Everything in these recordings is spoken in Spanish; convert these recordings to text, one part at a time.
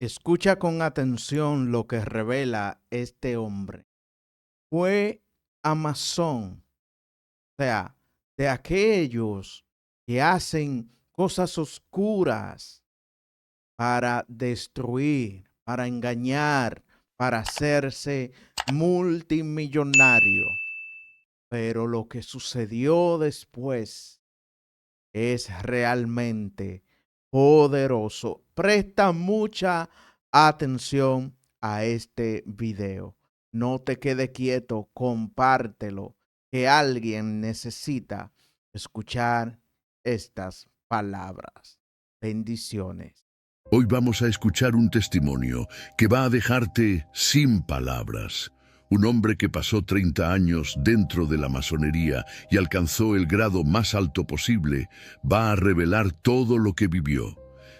Escucha con atención lo que revela este hombre. Fue Amazon, o sea, de aquellos que hacen cosas oscuras para destruir, para engañar, para hacerse multimillonario. Pero lo que sucedió después es realmente poderoso. Presta mucha atención a este video. No te quede quieto, compártelo, que alguien necesita escuchar estas palabras. Bendiciones. Hoy vamos a escuchar un testimonio que va a dejarte sin palabras. Un hombre que pasó 30 años dentro de la masonería y alcanzó el grado más alto posible, va a revelar todo lo que vivió.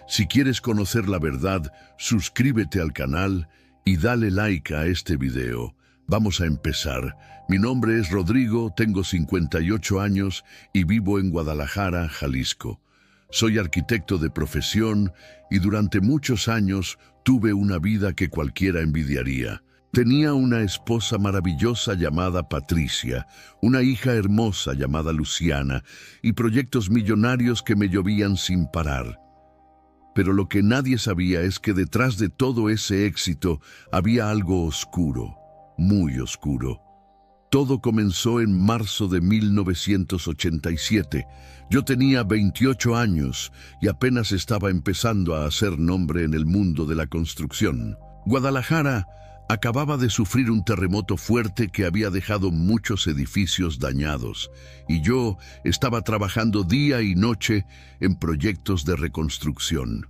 Si quieres conocer la verdad, suscríbete al canal y dale like a este video. Vamos a empezar. Mi nombre es Rodrigo, tengo 58 años y vivo en Guadalajara, Jalisco. Soy arquitecto de profesión y durante muchos años tuve una vida que cualquiera envidiaría. Tenía una esposa maravillosa llamada Patricia, una hija hermosa llamada Luciana y proyectos millonarios que me llovían sin parar. Pero lo que nadie sabía es que detrás de todo ese éxito había algo oscuro, muy oscuro. Todo comenzó en marzo de 1987. Yo tenía 28 años y apenas estaba empezando a hacer nombre en el mundo de la construcción. Guadalajara acababa de sufrir un terremoto fuerte que había dejado muchos edificios dañados, y yo estaba trabajando día y noche en proyectos de reconstrucción.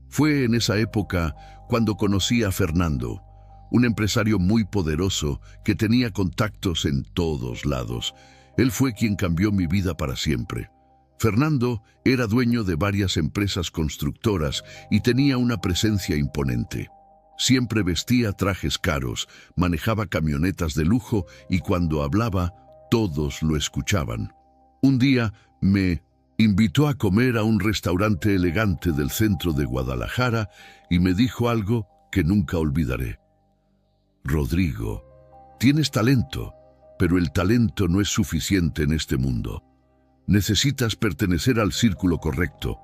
Fue en esa época cuando conocí a Fernando, un empresario muy poderoso que tenía contactos en todos lados. Él fue quien cambió mi vida para siempre. Fernando era dueño de varias empresas constructoras y tenía una presencia imponente. Siempre vestía trajes caros, manejaba camionetas de lujo y cuando hablaba, todos lo escuchaban. Un día me invitó a comer a un restaurante elegante del centro de Guadalajara y me dijo algo que nunca olvidaré. Rodrigo, tienes talento, pero el talento no es suficiente en este mundo. Necesitas pertenecer al círculo correcto.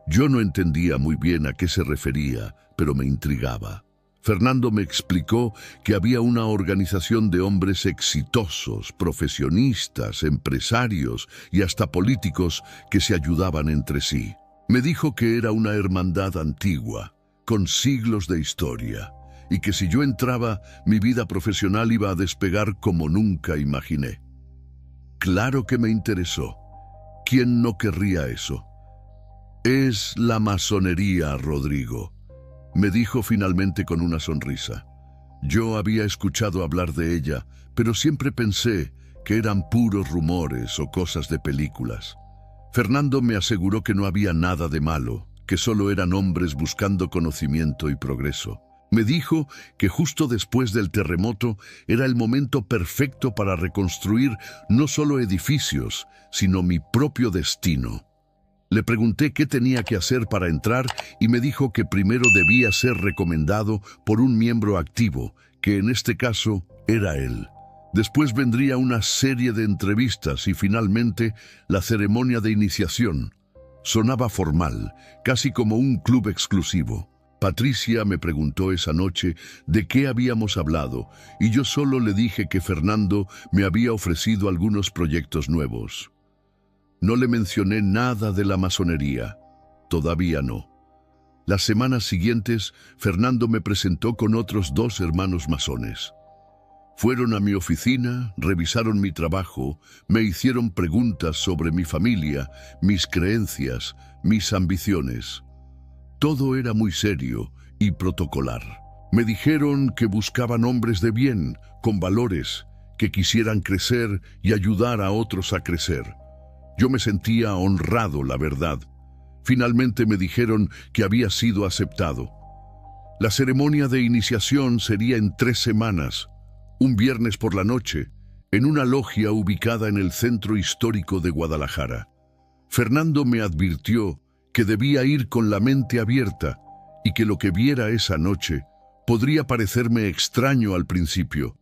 Yo no entendía muy bien a qué se refería, pero me intrigaba. Fernando me explicó que había una organización de hombres exitosos, profesionistas, empresarios y hasta políticos que se ayudaban entre sí. Me dijo que era una hermandad antigua, con siglos de historia, y que si yo entraba, mi vida profesional iba a despegar como nunca imaginé. Claro que me interesó. ¿Quién no querría eso? Es la masonería, Rodrigo, me dijo finalmente con una sonrisa. Yo había escuchado hablar de ella, pero siempre pensé que eran puros rumores o cosas de películas. Fernando me aseguró que no había nada de malo, que solo eran hombres buscando conocimiento y progreso. Me dijo que justo después del terremoto era el momento perfecto para reconstruir no solo edificios, sino mi propio destino. Le pregunté qué tenía que hacer para entrar y me dijo que primero debía ser recomendado por un miembro activo, que en este caso era él. Después vendría una serie de entrevistas y finalmente la ceremonia de iniciación. Sonaba formal, casi como un club exclusivo. Patricia me preguntó esa noche de qué habíamos hablado y yo solo le dije que Fernando me había ofrecido algunos proyectos nuevos. No le mencioné nada de la masonería, todavía no. Las semanas siguientes, Fernando me presentó con otros 2 hermanos masones. Fueron a mi oficina, revisaron mi trabajo, me hicieron preguntas sobre mi familia, mis creencias, mis ambiciones. Todo era muy serio y protocolar. Me dijeron que buscaban hombres de bien, con valores, que quisieran crecer y ayudar a otros a crecer. Yo me sentía honrado, la verdad. Finalmente me dijeron que había sido aceptado. La ceremonia de iniciación sería en 3 semanas, un viernes por la noche, en una logia ubicada en el centro histórico de Guadalajara. Fernando me advirtió que debía ir con la mente abierta y que lo que viera esa noche podría parecerme extraño al principio,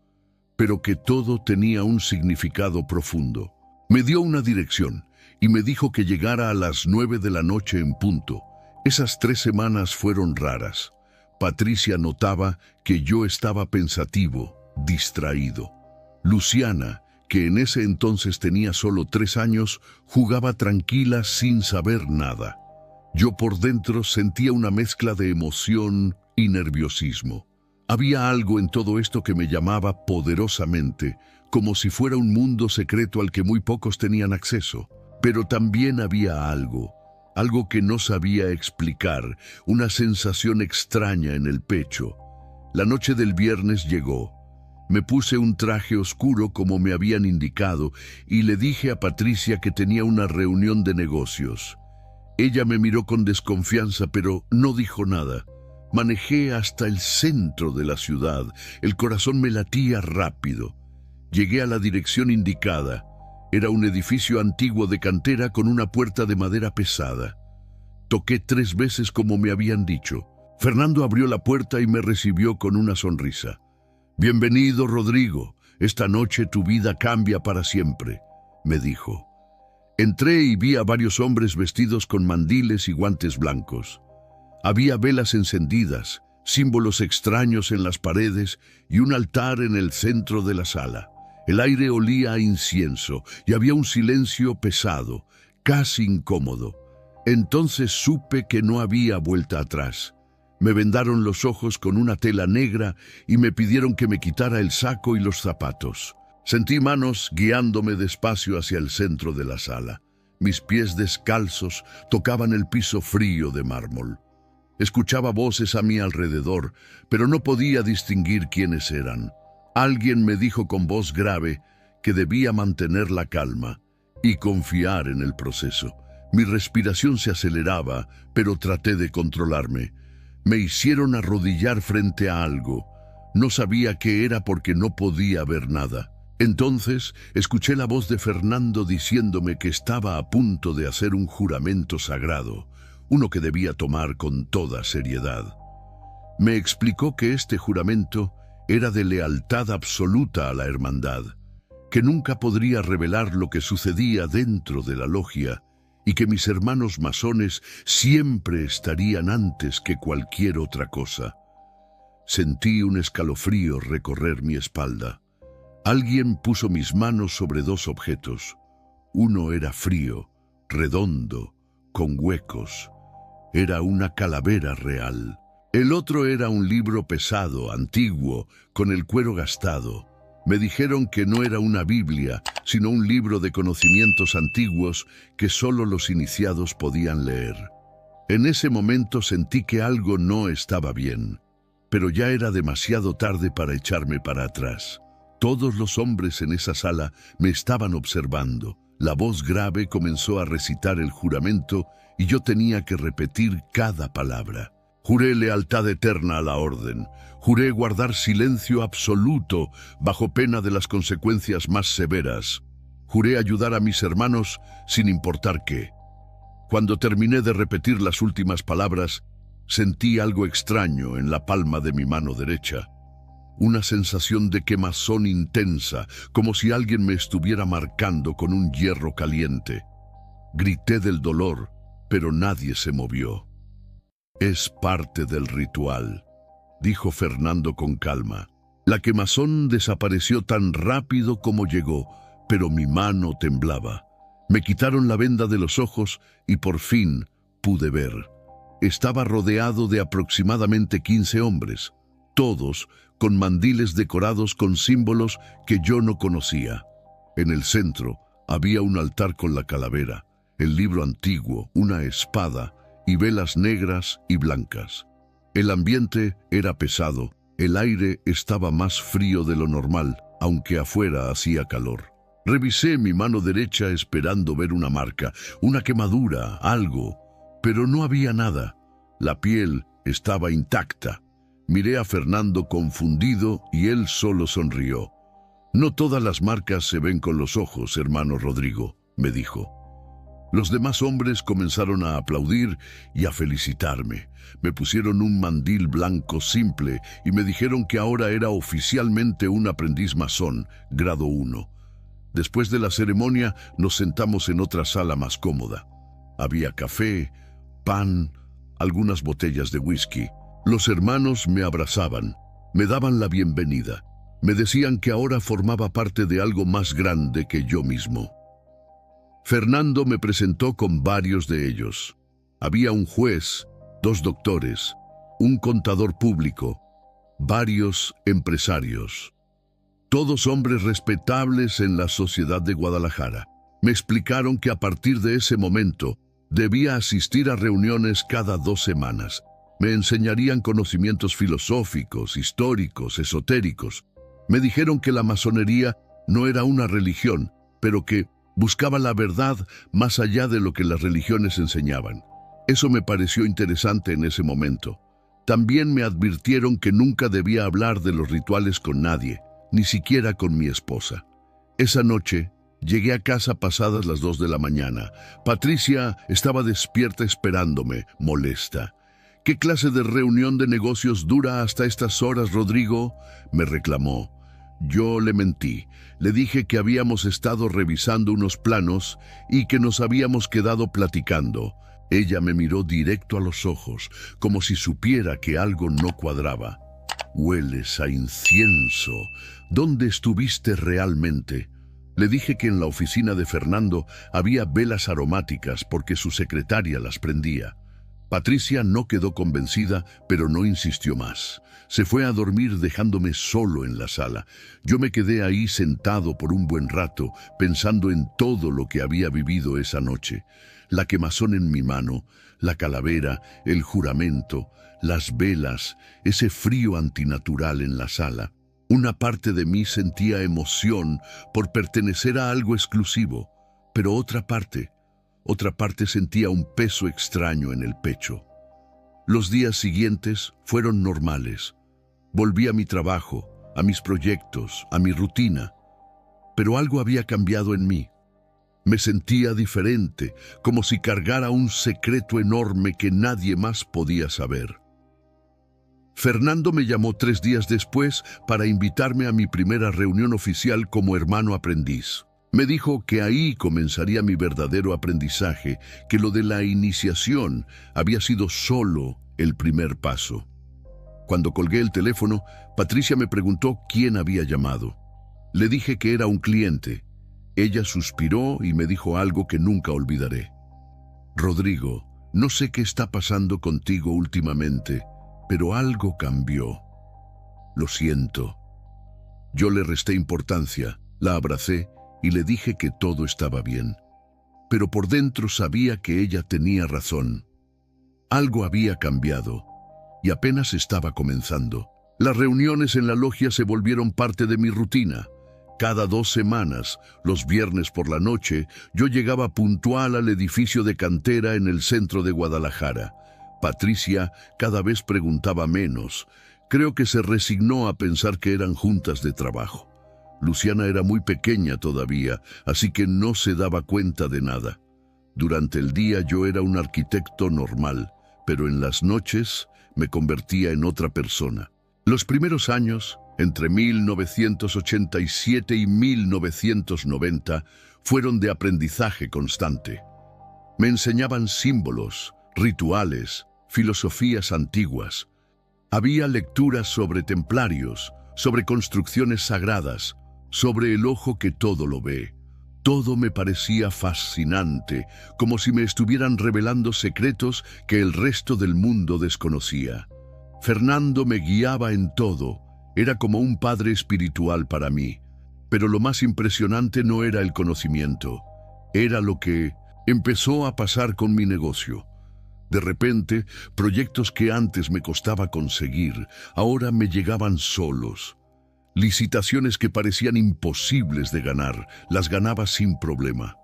pero que todo tenía un significado profundo. Me dio una dirección y me dijo que llegara a las 9 de la noche en punto. Esas 3 semanas fueron raras. Patricia notaba que yo estaba pensativo, distraído. Luciana, que en ese entonces tenía solo 3 años, jugaba tranquila sin saber nada. Yo por dentro sentía una mezcla de emoción y nerviosismo. Había algo en todo esto que me llamaba poderosamente, como si fuera un mundo secreto al que muy pocos tenían acceso. Pero también había algo que no sabía explicar, una sensación extraña en el pecho. La noche del viernes llegó. Me puse un traje oscuro como me habían indicado y le dije a Patricia que tenía una reunión de negocios. Ella me miró con desconfianza, pero no dijo nada. Manejé hasta el centro de la ciudad. El corazón me latía rápido. Llegué a la dirección indicada. Era un edificio antiguo de cantera con una puerta de madera pesada. Toqué 3 veces como me habían dicho. Fernando abrió la puerta y me recibió con una sonrisa. «Bienvenido, Rodrigo. Esta noche tu vida cambia para siempre», me dijo. Entré y vi a varios hombres vestidos con mandiles y guantes blancos. Había velas encendidas, símbolos extraños en las paredes y un altar en el centro de la sala. El aire olía a incienso y había un silencio pesado, casi incómodo. Entonces supe que no había vuelta atrás. Me vendaron los ojos con una tela negra y me pidieron que me quitara el saco y los zapatos. Sentí manos guiándome despacio hacia el centro de la sala. Mis pies descalzos tocaban el piso frío de mármol. Escuchaba voces a mi alrededor, pero no podía distinguir quiénes eran. Alguien me dijo con voz grave que debía mantener la calma y confiar en el proceso. Mi respiración se aceleraba, pero traté de controlarme. Me hicieron arrodillar frente a algo. No sabía qué era porque no podía ver nada. Entonces escuché la voz de Fernando diciéndome que estaba a punto de hacer un juramento sagrado, uno que debía tomar con toda seriedad. Me explicó que este juramento era de lealtad absoluta a la hermandad, que nunca podría revelar lo que sucedía dentro de la logia y que mis hermanos masones siempre estarían antes que cualquier otra cosa. Sentí un escalofrío recorrer mi espalda. Alguien puso mis manos sobre 2 objetos. Uno era frío, redondo, con huecos. Era una calavera real. El otro era un libro pesado, antiguo, con el cuero gastado. Me dijeron que no era una Biblia, sino un libro de conocimientos antiguos que solo los iniciados podían leer. En ese momento sentí que algo no estaba bien, pero ya era demasiado tarde para echarme para atrás. Todos los hombres en esa sala me estaban observando. La voz grave comenzó a recitar el juramento y yo tenía que repetir cada palabra. Juré lealtad eterna a la orden. Juré guardar silencio absoluto bajo pena de las consecuencias más severas. Juré ayudar a mis hermanos sin importar qué. Cuando terminé de repetir las últimas palabras, sentí algo extraño en la palma de mi mano derecha. Una sensación de quemazón intensa, como si alguien me estuviera marcando con un hierro caliente. Grité del dolor, pero nadie se movió. «Es parte del ritual», dijo Fernando con calma. La quemazón desapareció tan rápido como llegó, pero mi mano temblaba. Me quitaron la venda de los ojos y por fin pude ver. Estaba rodeado de aproximadamente 15 hombres, todos con mandiles decorados con símbolos que yo no conocía. En el centro había un altar con la calavera, el libro antiguo, una espada y velas negras y blancas. El ambiente era pesado, el aire estaba más frío de lo normal, aunque afuera hacía calor. Revisé mi mano derecha esperando ver una marca, una quemadura, algo, pero no había nada. La piel estaba intacta. Miré a Fernando confundido y él solo sonrió. «No todas las marcas se ven con los ojos, hermano Rodrigo», me dijo. Los demás hombres comenzaron a aplaudir y a felicitarme. Me pusieron un mandil blanco simple y me dijeron que ahora era oficialmente un aprendiz masón, grado 1. Después de la ceremonia nos sentamos en otra sala más cómoda. Había café, pan, algunas botellas de whisky. Los hermanos me abrazaban, me daban la bienvenida. Me decían que ahora formaba parte de algo más grande que yo mismo. Fernando me presentó con varios de ellos. Había un juez, 2 doctores, un contador público, varios empresarios. Todos hombres respetables en la sociedad de Guadalajara. Me explicaron que a partir de ese momento debía asistir a reuniones cada 2 semanas. Me enseñarían conocimientos filosóficos, históricos, esotéricos. Me dijeron que la masonería no era una religión, pero que buscaba la verdad más allá de lo que las religiones enseñaban. Eso me pareció interesante en ese momento. También me advirtieron que nunca debía hablar de los rituales con nadie, ni siquiera con mi esposa. Esa noche llegué a casa pasadas las 2 de la mañana. Patricia estaba despierta esperándome, molesta. ¿Qué clase de reunión de negocios dura hasta estas horas, Rodrigo?, me reclamó. Yo le mentí. Le dije que habíamos estado revisando unos planos y que nos habíamos quedado platicando. Ella me miró directo a los ojos, como si supiera que algo no cuadraba. «Hueles a incienso. ¿Dónde estuviste realmente?». Le dije que en la oficina de Fernando había velas aromáticas porque su secretaria las prendía. Patricia no quedó convencida, pero no insistió más. Se fue a dormir dejándome solo en la sala. Yo me quedé ahí sentado por un buen rato, pensando en todo lo que había vivido esa noche. La quemazón en mi mano, la calavera, el juramento, las velas, ese frío antinatural en la sala. Una parte de mí sentía emoción por pertenecer a algo exclusivo, pero otra parte sentía un peso extraño en el pecho. Los días siguientes fueron normales. Volví a mi trabajo, a mis proyectos, a mi rutina. Pero algo había cambiado en mí. Me sentía diferente, como si cargara un secreto enorme que nadie más podía saber. Fernando me llamó 3 días después para invitarme a mi primera reunión oficial como hermano aprendiz. Me dijo que ahí comenzaría mi verdadero aprendizaje, que lo de la iniciación había sido solo el primer paso. Cuando colgué el teléfono, Patricia me preguntó quién había llamado. Le dije que era un cliente. Ella suspiró y me dijo algo que nunca olvidaré. «Rodrigo, no sé qué está pasando contigo últimamente, pero algo cambió. Lo siento». Yo le resté importancia, la abracé y le dije que todo estaba bien. Pero por dentro sabía que ella tenía razón. Algo había cambiado y apenas estaba comenzando. Las reuniones en la logia se volvieron parte de mi rutina. Cada 2 semanas, los viernes por la noche, yo llegaba puntual al edificio de cantera en el centro de Guadalajara. Patricia cada vez preguntaba menos. Creo que se resignó a pensar que eran juntas de trabajo. Luciana era muy pequeña todavía, así que no se daba cuenta de nada. Durante el día yo era un arquitecto normal, pero en las noches me convertía en otra persona. Los primeros años, entre 1987 y 1990, fueron de aprendizaje constante. Me enseñaban símbolos, rituales, filosofías antiguas. Había lecturas sobre templarios, sobre construcciones sagradas, sobre el ojo que todo lo ve. Todo me parecía fascinante, como si me estuvieran revelando secretos que el resto del mundo desconocía. Fernando me guiaba en todo, era como un padre espiritual para mí. Pero lo más impresionante no era el conocimiento, era lo que empezó a pasar con mi negocio. De repente, proyectos que antes me costaba conseguir, ahora me llegaban solos. Licitaciones que parecían imposibles de ganar, las ganaba sin problema.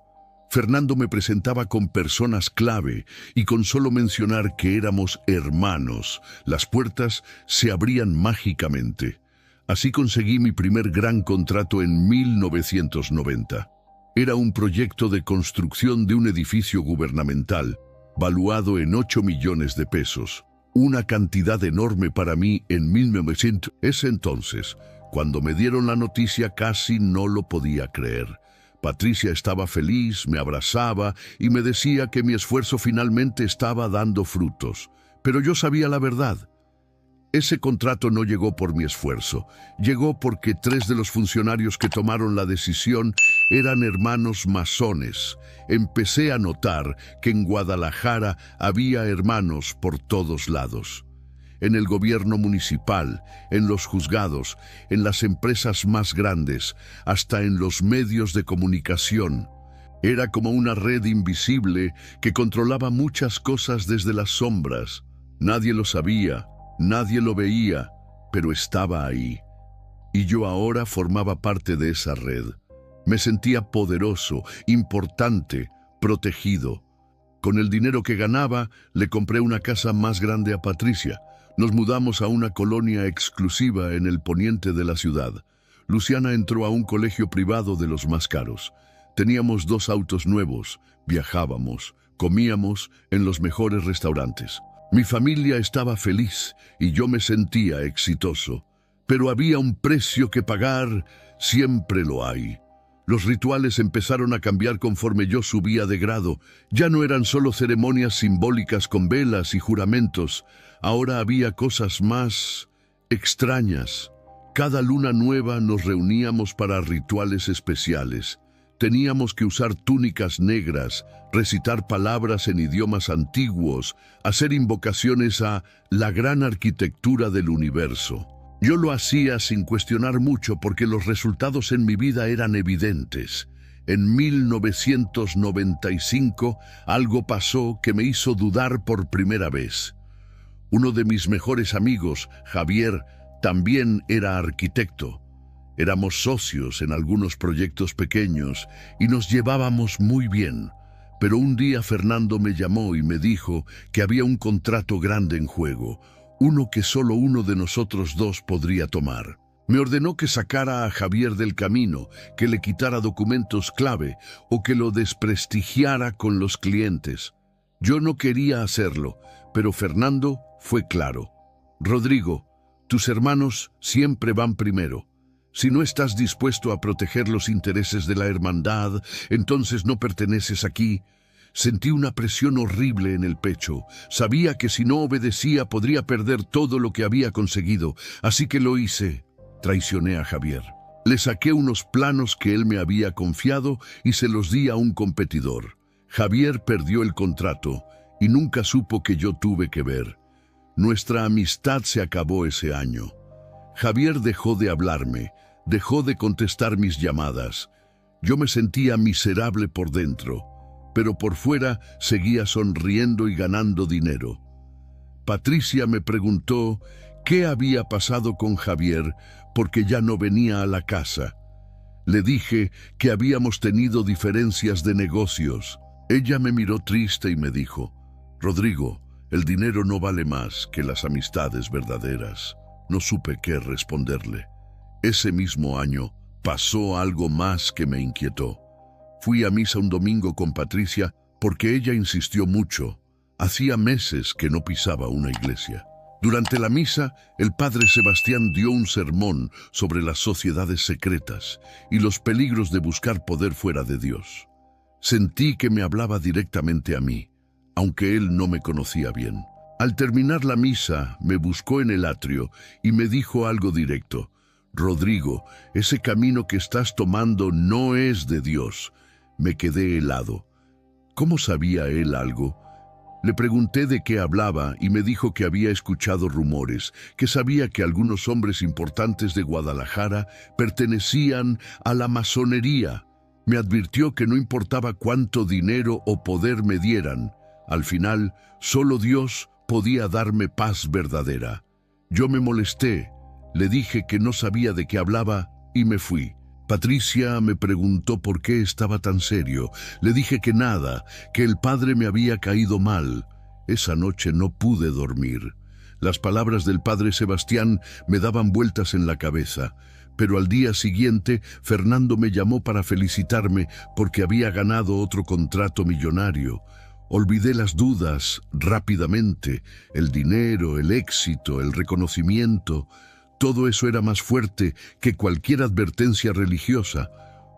Fernando me presentaba con personas clave y con solo mencionar que éramos hermanos, las puertas se abrían mágicamente. Así conseguí mi primer gran contrato en 1990. Era un proyecto de construcción de un edificio gubernamental, valuado en 8 millones de pesos. Una cantidad enorme para mí en 1900. Ese entonces, cuando me dieron la noticia, casi no lo podía creer. Patricia estaba feliz, me abrazaba y me decía que mi esfuerzo finalmente estaba dando frutos. Pero yo sabía la verdad. Ese contrato no llegó por mi esfuerzo. Llegó porque 3 de los funcionarios que tomaron la decisión eran hermanos masones. Empecé a notar que en Guadalajara había hermanos por todos lados. En el gobierno municipal, en los juzgados, en las empresas más grandes, hasta en los medios de comunicación. Era como una red invisible que controlaba muchas cosas desde las sombras. Nadie lo sabía, nadie lo veía, pero estaba ahí. Y yo ahora formaba parte de esa red. Me sentía poderoso, importante, protegido. Con el dinero que ganaba, le compré una casa más grande a Patricia. Nos mudamos a una colonia exclusiva en el poniente de la ciudad. Luciana entró a un colegio privado de los más caros. Teníamos 2 autos nuevos, viajábamos, comíamos en los mejores restaurantes. Mi familia estaba feliz y yo me sentía exitoso. Pero había un precio que pagar, siempre lo hay. Los rituales empezaron a cambiar conforme yo subía de grado. Ya no eran solo ceremonias simbólicas con velas y juramentos. Ahora había cosas más extrañas. Cada luna nueva nos reuníamos para rituales especiales. Teníamos que usar túnicas negras, recitar palabras en idiomas antiguos, hacer invocaciones a la gran arquitectura del universo. Yo lo hacía sin cuestionar mucho porque los resultados en mi vida eran evidentes. En 1995 algo pasó que me hizo dudar por primera vez. Uno de mis mejores amigos, Javier, también era arquitecto. Éramos socios en algunos proyectos pequeños y nos llevábamos muy bien. Pero un día Fernando me llamó y me dijo que había un contrato grande en juego, uno que solo uno de nosotros 2 podría tomar. Me ordenó que sacara a Javier del camino, que le quitara documentos clave o que lo desprestigiara con los clientes. Yo no quería hacerlo, pero Fernando fue claro. Rodrigo, tus hermanos siempre van primero. Si no estás dispuesto a proteger los intereses de la hermandad, entonces no perteneces aquí. Sentí una presión horrible en el pecho. Sabía que si no obedecía podría perder todo lo que había conseguido, así que lo hice. Traicioné a Javier. Le saqué unos planos que él me había confiado y se los di a un competidor. Javier perdió el contrato y nunca supo que yo tuve que ver. Nuestra amistad se acabó ese año. Javier dejó de hablarme, dejó de contestar mis llamadas. Yo me sentía miserable por dentro, pero por fuera seguía sonriendo y ganando dinero. Patricia me preguntó qué había pasado con Javier porque ya no venía a la casa. Le dije que habíamos tenido diferencias de negocios. Ella me miró triste y me dijo, Rodrigo, el dinero no vale más que las amistades verdaderas. No supe qué responderle. Ese mismo año pasó algo más que me inquietó. Fui a misa un domingo con Patricia porque ella insistió mucho. Hacía meses que no pisaba una iglesia. Durante la misa, el padre Sebastián dio un sermón sobre las sociedades secretas y los peligros de buscar poder fuera de Dios. Sentí que me hablaba directamente a mí, aunque él no me conocía bien. Al terminar la misa, me buscó en el atrio y me dijo algo directo. Rodrigo, ese camino que estás tomando no es de Dios. Me quedé helado. ¿Cómo sabía él algo? Le pregunté de qué hablaba y me dijo que había escuchado rumores, que sabía que algunos hombres importantes de Guadalajara pertenecían a la masonería. Me advirtió que no importaba cuánto dinero o poder me dieran. Al final, solo Dios podía darme paz verdadera. Yo me molesté, le dije que no sabía de qué hablaba y me fui. Patricia me preguntó por qué estaba tan serio. Le dije que nada, que el padre me había caído mal. Esa noche no pude dormir. Las palabras del padre Sebastián me daban vueltas en la cabeza. pero al día siguiente Fernando me llamó para felicitarme porque había ganado otro contrato millonario. Olvidé las dudas rápidamente, el dinero, el éxito, el reconocimiento. Todo eso era más fuerte que cualquier advertencia religiosa,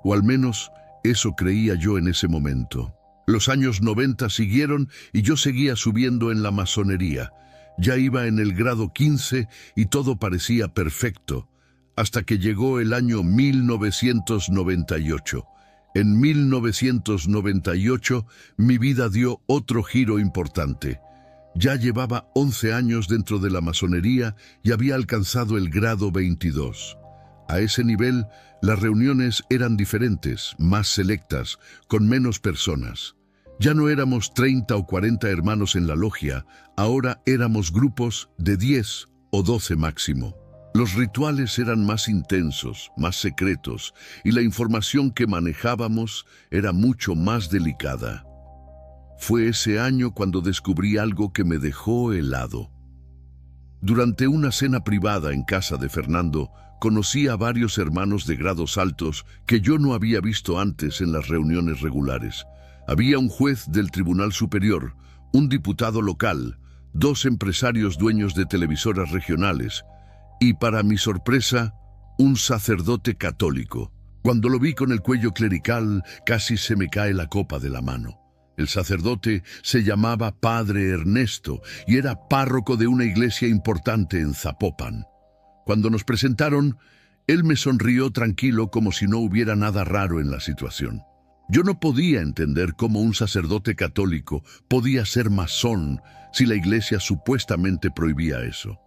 o al menos eso creía yo en ese momento. Los años 90 siguieron y yo seguía subiendo en la masonería. Ya iba en el grado 15 y todo parecía perfecto, hasta que llegó el año 1998. En 1998 mi vida dio otro giro importante. Ya llevaba 11 años dentro de la masonería y había alcanzado el grado 22. A ese nivel, las reuniones eran diferentes, más selectas, con menos personas. Ya no éramos 30 o 40 hermanos en la logia, ahora éramos grupos de 10 o 12 máximo. Los rituales eran más intensos, más secretos, y la información que manejábamos era mucho más delicada. Fue ese año cuando descubrí algo que me dejó helado. Durante una cena privada en casa de Fernando, conocí a varios hermanos de grados altos que yo no había visto antes en las reuniones regulares. Había un juez del Tribunal Superior, un diputado local, 2 empresarios dueños de televisoras regionales y, para mi sorpresa, un sacerdote católico. Cuando lo vi con el cuello clerical, casi se me cae la copa de la mano. El sacerdote se llamaba Padre Ernesto y era párroco de una iglesia importante en Zapopan. Cuando nos presentaron, él me sonrió tranquilo como si no hubiera nada raro en la situación. Yo no podía entender cómo un sacerdote católico podía ser masón si la iglesia supuestamente prohibía eso.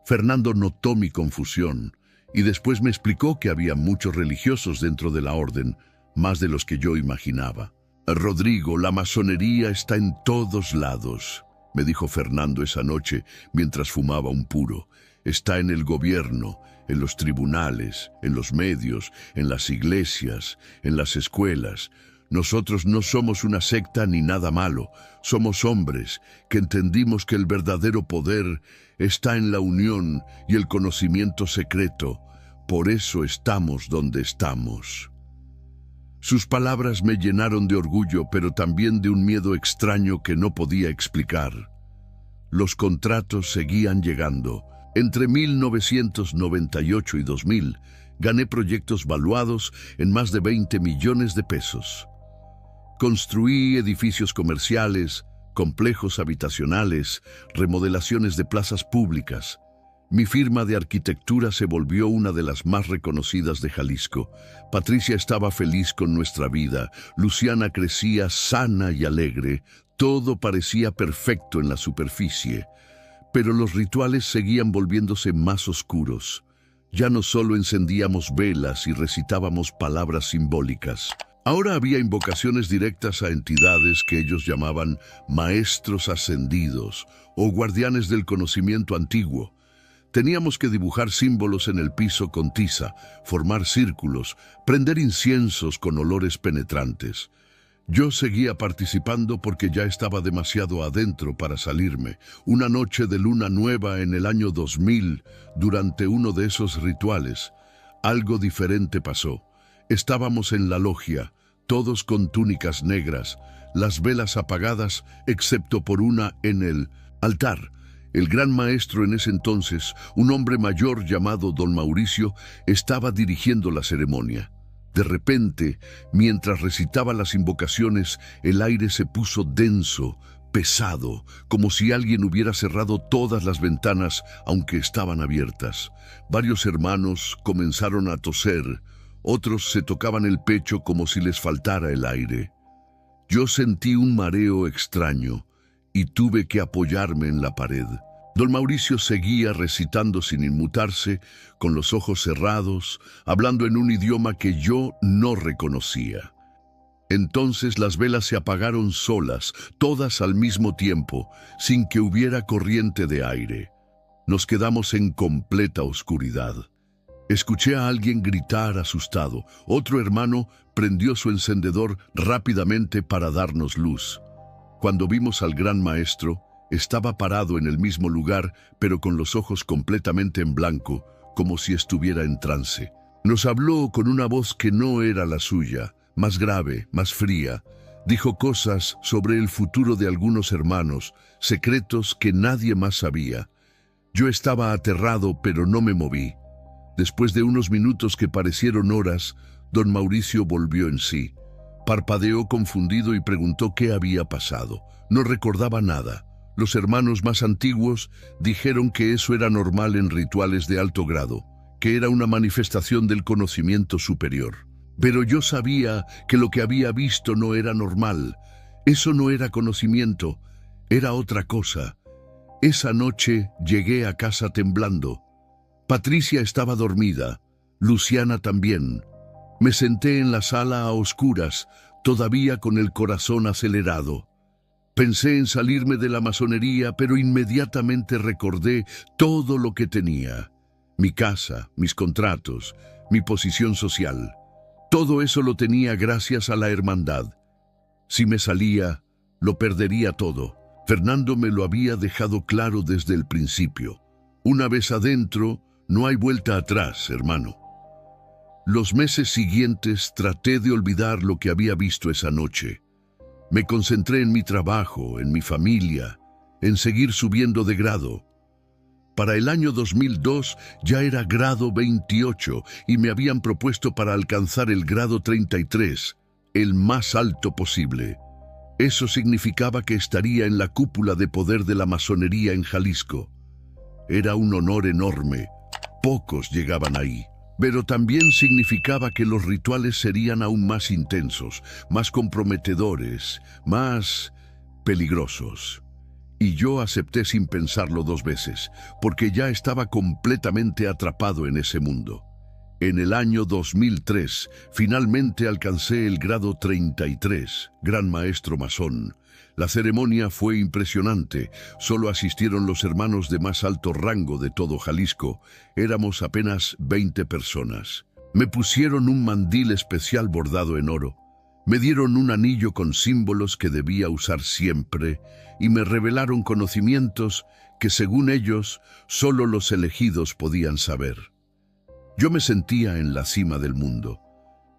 Fernando notó mi confusión y después me explicó que había muchos religiosos dentro de la orden, más de los que yo imaginaba. «Rodrigo, la masonería está en todos lados», me dijo Fernando esa noche mientras fumaba un puro. «Está en el gobierno, en los tribunales, en los medios, en las iglesias, en las escuelas. Nosotros no somos una secta ni nada malo. Somos hombres que entendimos que el verdadero poder está en la unión y el conocimiento secreto. Por eso estamos donde estamos». Sus palabras me llenaron de orgullo, pero también de un miedo extraño que no podía explicar. Los contratos seguían llegando. Entre 1998 y 2000, gané proyectos valuados en más de 20 millones de pesos. Construí edificios comerciales, complejos habitacionales, remodelaciones de plazas públicas. Mi firma de arquitectura se volvió una de las más reconocidas de Jalisco. Patricia estaba feliz con nuestra vida. Luciana crecía sana y alegre. Todo parecía perfecto en la superficie. Pero los rituales seguían volviéndose más oscuros. Ya no solo encendíamos velas y recitábamos palabras simbólicas. Ahora había invocaciones directas a entidades que ellos llamaban maestros ascendidos o guardianes del conocimiento antiguo. Teníamos que dibujar símbolos en el piso con tiza, formar círculos, prender inciensos con olores penetrantes. Yo seguía participando porque ya estaba demasiado adentro para salirme. Una noche de luna nueva en el año 2000, durante uno de esos rituales, algo diferente pasó. Estábamos en la logia, todos con túnicas negras, las velas apagadas excepto por una en el altar. El gran maestro en ese entonces, un hombre mayor llamado Don Mauricio, estaba dirigiendo la ceremonia. De repente, mientras recitaba las invocaciones, el aire se puso denso, pesado, como si alguien hubiera cerrado todas las ventanas, aunque estaban abiertas. Varios hermanos comenzaron a toser, otros se tocaban el pecho como si les faltara el aire. Yo sentí un mareo extraño y tuve que apoyarme en la pared. Don Mauricio seguía recitando sin inmutarse, con los ojos cerrados, hablando en un idioma que yo no reconocía. Entonces las velas se apagaron solas, todas al mismo tiempo, sin que hubiera corriente de aire. Nos quedamos en completa oscuridad. Escuché a alguien gritar asustado. Otro hermano prendió su encendedor rápidamente para darnos luz. Cuando vimos al gran maestro, estaba parado en el mismo lugar, pero con los ojos completamente en blanco, como si estuviera en trance. Nos habló con una voz que no era la suya, más grave, más fría. Dijo cosas sobre el futuro de algunos hermanos, secretos que nadie más sabía. Yo estaba aterrado, pero no me moví. Después de unos minutos que parecieron horas, don Mauricio volvió en sí. Parpadeó confundido y preguntó qué había pasado. No recordaba nada. Los hermanos más antiguos dijeron que eso era normal en rituales de alto grado, que era una manifestación del conocimiento superior. Pero yo sabía que lo que había visto no era normal. Eso no era conocimiento, era otra cosa. Esa noche llegué a casa temblando. Patricia estaba dormida, Luciana también. Me senté en la sala a oscuras, todavía con el corazón acelerado. Pensé en salirme de la masonería, pero inmediatamente recordé todo lo que tenía. Mi casa, mis contratos, mi posición social. Todo eso lo tenía gracias a la hermandad. Si me salía, lo perdería todo. Fernando me lo había dejado claro desde el principio. Una vez adentro, no hay vuelta atrás, hermano. Los meses siguientes traté de olvidar lo que había visto esa noche. Me concentré en mi trabajo, en mi familia, en seguir subiendo de grado. Para el año 2002 ya era grado 28 y me habían propuesto para alcanzar el grado 33, el más alto posible. Eso significaba que estaría en la cúpula de poder de la masonería en Jalisco. Era un honor enorme. Pocos llegaban ahí. Pero también significaba que los rituales serían aún más intensos, más comprometedores, más peligrosos. Y yo acepté sin pensarlo dos veces, porque ya estaba completamente atrapado en ese mundo. En el año 2003, finalmente alcancé el grado 33, gran maestro masón. La ceremonia fue impresionante. Solo asistieron los hermanos de más alto rango de todo Jalisco. Éramos apenas 20 personas. Me pusieron un mandil especial bordado en oro. Me dieron un anillo con símbolos que debía usar siempre y me revelaron conocimientos que, según ellos, solo los elegidos podían saber. Yo me sentía en la cima del mundo,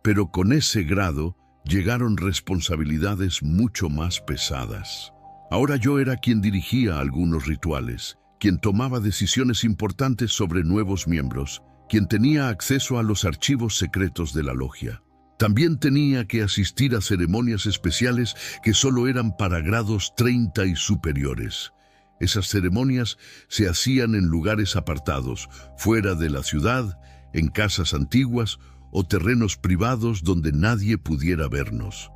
pero con ese grado llegaron responsabilidades mucho más pesadas. Ahora yo era quien dirigía algunos rituales, quien tomaba decisiones importantes sobre nuevos miembros, quien tenía acceso a los archivos secretos de la logia. También tenía que asistir a ceremonias especiales que solo eran para grados 30 y superiores. Esas ceremonias se hacían en lugares apartados, fuera de la ciudad, en casas antiguas o terrenos privados donde nadie pudiera vernos.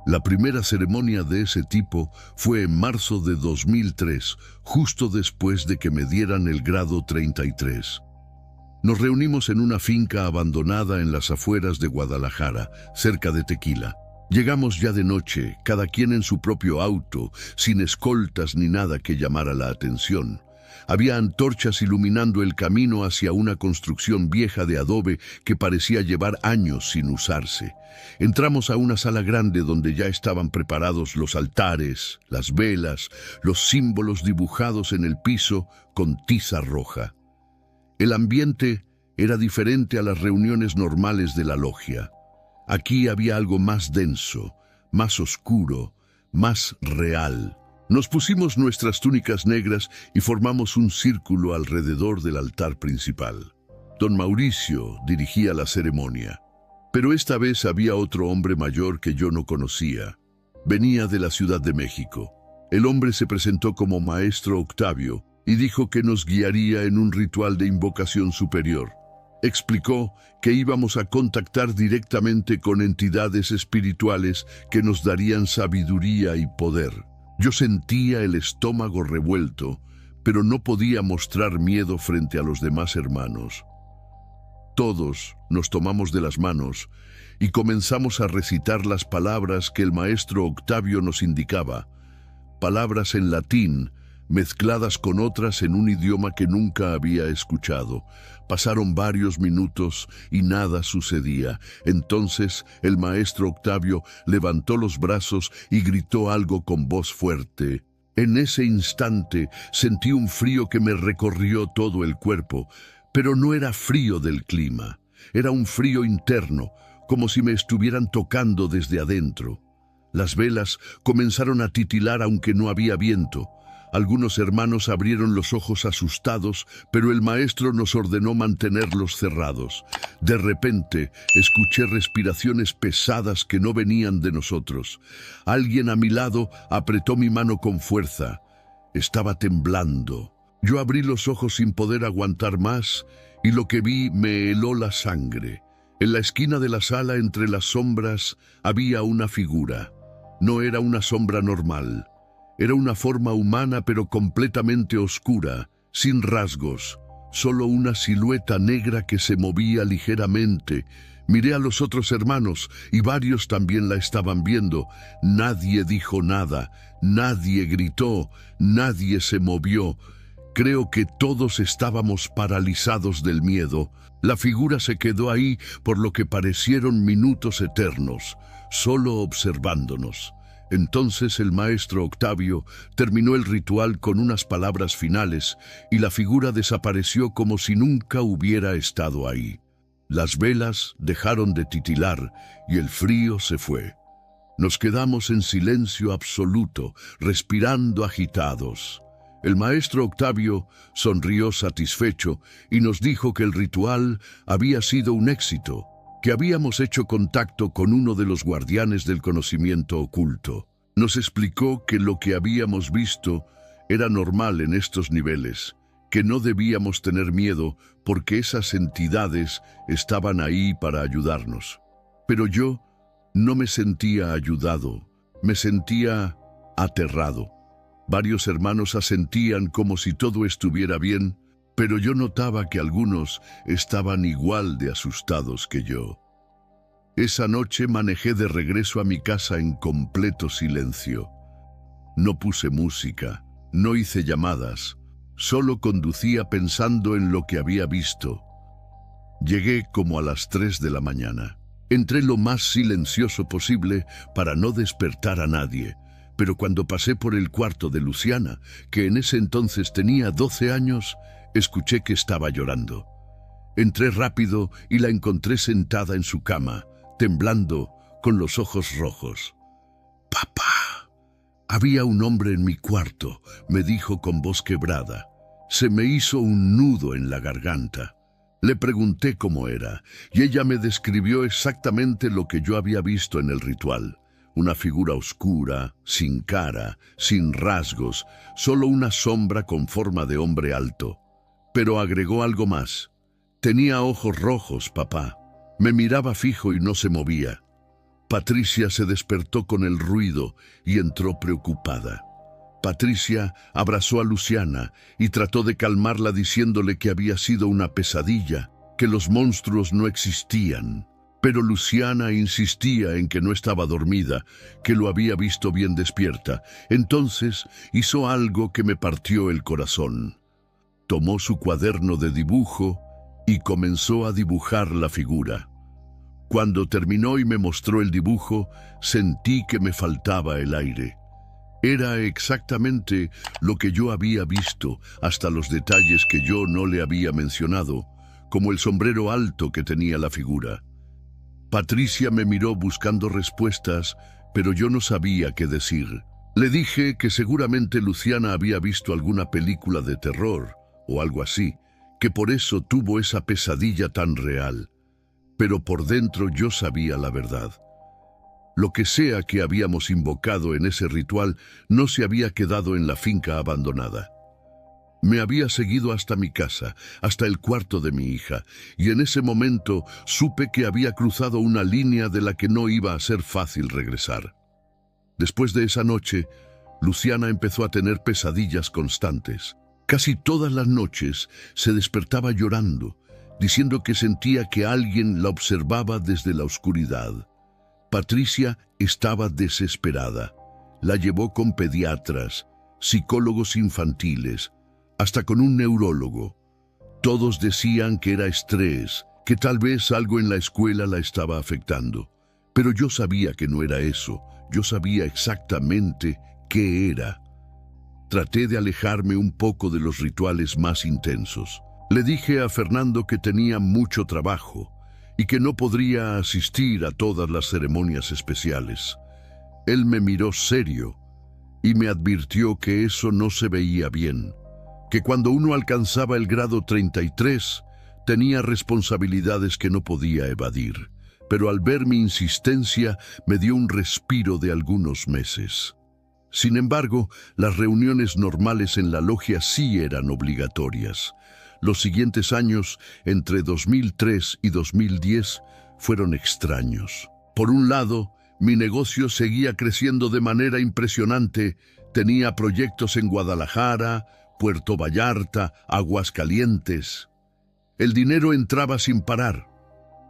La primera ceremonia de ese tipo fue en marzo de 2003, justo después de que me dieran el grado 33. Nos reunimos en una finca abandonada en las afueras de Guadalajara, cerca de Tequila. Llegamos ya de noche, cada quien en su propio auto, sin escoltas ni nada que llamara la atención. Había antorchas iluminando el camino hacia una construcción vieja de adobe que parecía llevar años sin usarse. Entramos a una sala grande donde ya estaban preparados los altares, las velas, los símbolos dibujados en el piso con tiza roja. El ambiente era diferente a las reuniones normales de la logia. Aquí había algo más denso, más oscuro, más real. Nos pusimos nuestras túnicas negras y formamos un círculo alrededor del altar principal. Don Mauricio dirigía la ceremonia, pero esta vez había otro hombre mayor que yo no conocía. Venía de la Ciudad de México. El hombre se presentó como Maestro Octavio y dijo que nos guiaría en un ritual de invocación superior. Explicó que íbamos a contactar directamente con entidades espirituales que nos darían sabiduría y poder. Yo sentía el estómago revuelto, pero no podía mostrar miedo frente a los demás hermanos. Todos nos tomamos de las manos y comenzamos a recitar las palabras que el maestro Octavio nos indicaba, palabras en latín, mezcladas con otras en un idioma que nunca había escuchado. Pasaron varios minutos y nada sucedía. Entonces el maestro Octavio levantó los brazos y gritó algo con voz fuerte. En ese instante sentí un frío que me recorrió todo el cuerpo. Pero no era frío del clima, era un frío interno, como si me estuvieran tocando desde adentro. Las velas comenzaron a titilar aunque no había viento. Algunos hermanos abrieron los ojos asustados, pero el maestro nos ordenó mantenerlos cerrados. De repente, escuché respiraciones pesadas que no venían de nosotros. Alguien a mi lado apretó mi mano con fuerza. Estaba temblando. Yo abrí los ojos sin poder aguantar más, y lo que vi me heló la sangre. En la esquina de la sala, entre las sombras, había una figura. No era una sombra normal. Era una forma humana pero completamente oscura, sin rasgos, solo una silueta negra que se movía ligeramente. Miré a los otros hermanos y varios también la estaban viendo. Nadie dijo nada, nadie gritó, nadie se movió. Creo que todos estábamos paralizados del miedo. La figura se quedó ahí por lo que parecieron minutos eternos, solo observándonos. Entonces el maestro Octavio terminó el ritual con unas palabras finales y la figura desapareció como si nunca hubiera estado ahí. Las velas dejaron de titilar y el frío se fue. Nos quedamos en silencio absoluto, respirando agitados. El maestro Octavio sonrió satisfecho y nos dijo que el ritual había sido un éxito, que habíamos hecho contacto con uno de los guardianes del conocimiento oculto. Nos explicó que lo que habíamos visto era normal en estos niveles, que no debíamos tener miedo porque esas entidades estaban ahí para ayudarnos. Pero yo no me sentía ayudado, me sentía aterrado. Varios hermanos asentían como si todo estuviera bien, pero yo notaba que algunos estaban igual de asustados que yo. Esa noche manejé de regreso a mi casa en completo silencio. No puse música, no hice llamadas, solo conducía pensando en lo que había visto. Llegué como a las 3 de la mañana. Entré lo más silencioso posible para no despertar a nadie, pero cuando pasé por el cuarto de Luciana, que en ese entonces tenía 12 años, escuché que estaba llorando. Entré rápido y la encontré sentada en su cama, temblando, con los ojos rojos. «Papá». Había un hombre en mi cuarto, me dijo con voz quebrada. Se me hizo un nudo en la garganta. Le pregunté cómo era, y ella me describió exactamente lo que yo había visto en el ritual. Una figura oscura, sin cara, sin rasgos, solo una sombra con forma de hombre alto. Pero agregó algo más. Tenía ojos rojos, papá. Me miraba fijo y no se movía. Patricia se despertó con el ruido y entró preocupada. Patricia abrazó a Luciana y trató de calmarla diciéndole que había sido una pesadilla, que los monstruos no existían. Pero Luciana insistía en que no estaba dormida, que lo había visto bien despierta. Entonces hizo algo que me partió el corazón. Tomó su cuaderno de dibujo y comenzó a dibujar la figura. Cuando terminó y me mostró el dibujo, sentí que me faltaba el aire. Era exactamente lo que yo había visto, hasta los detalles que yo no le había mencionado, como el sombrero alto que tenía la figura. Patricia me miró buscando respuestas, pero yo no sabía qué decir. Le dije que seguramente Luciana había visto alguna película de terror o algo así, que por eso tuvo esa pesadilla tan real. Pero por dentro yo sabía la verdad. Lo que sea que habíamos invocado en ese ritual no se había quedado en la finca abandonada. Me había seguido hasta mi casa, hasta el cuarto de mi hija, y en ese momento supe que había cruzado una línea de la que no iba a ser fácil regresar. Después de esa noche, Luciana empezó a tener pesadillas constantes. Casi todas las noches se despertaba llorando, diciendo que sentía que alguien la observaba desde la oscuridad. Patricia estaba desesperada. La llevó con pediatras, psicólogos infantiles, hasta con un neurólogo. Todos decían que era estrés, que tal vez algo en la escuela la estaba afectando. Pero yo sabía que no era eso. Yo sabía exactamente qué era. Traté de alejarme un poco de los rituales más intensos. Le dije a Fernando que tenía mucho trabajo y que no podría asistir a todas las ceremonias especiales. Él me miró serio y me advirtió que eso no se veía bien, que cuando uno alcanzaba el grado 33 tenía responsabilidades que no podía evadir, pero al ver mi insistencia me dio un respiro de algunos meses. Sin embargo, las reuniones normales en la logia sí eran obligatorias. Los siguientes años, entre 2003 y 2010, fueron extraños. Por un lado, mi negocio seguía creciendo de manera impresionante. Tenía proyectos en Guadalajara, Puerto Vallarta, Aguascalientes. El dinero entraba sin parar.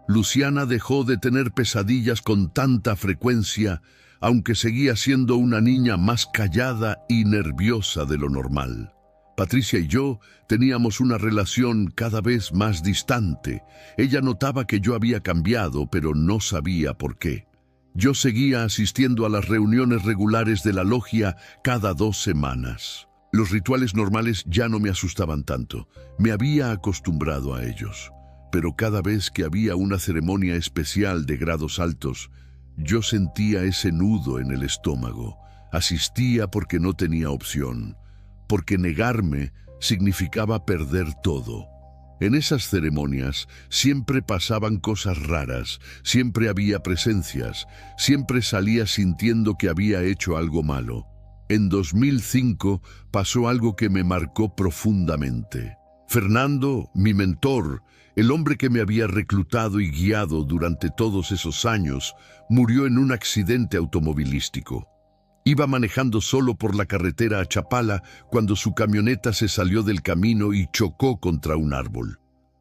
Luciana dejó de tener pesadillas con tanta frecuencia, aunque seguía siendo una niña más callada y nerviosa de lo normal. Patricia y yo teníamos una relación cada vez más distante. Ella notaba que yo había cambiado, pero no sabía por qué. Yo seguía asistiendo a las reuniones regulares de la logia cada 2 semanas. Los rituales normales ya no me asustaban tanto. Me había acostumbrado a ellos. Pero cada vez que había una ceremonia especial de grados altos, yo sentía ese nudo en el estómago. Asistía porque no tenía opción, porque negarme significaba perder todo. En esas ceremonias siempre pasaban cosas raras, siempre había presencias, siempre salía sintiendo que había hecho algo malo. En 2005 pasó algo que me marcó profundamente. Fernando, mi mentor, el hombre que me había reclutado y guiado durante todos esos años, murió en un accidente automovilístico. Iba manejando solo por la carretera a Chapala cuando su camioneta se salió del camino y chocó contra un árbol.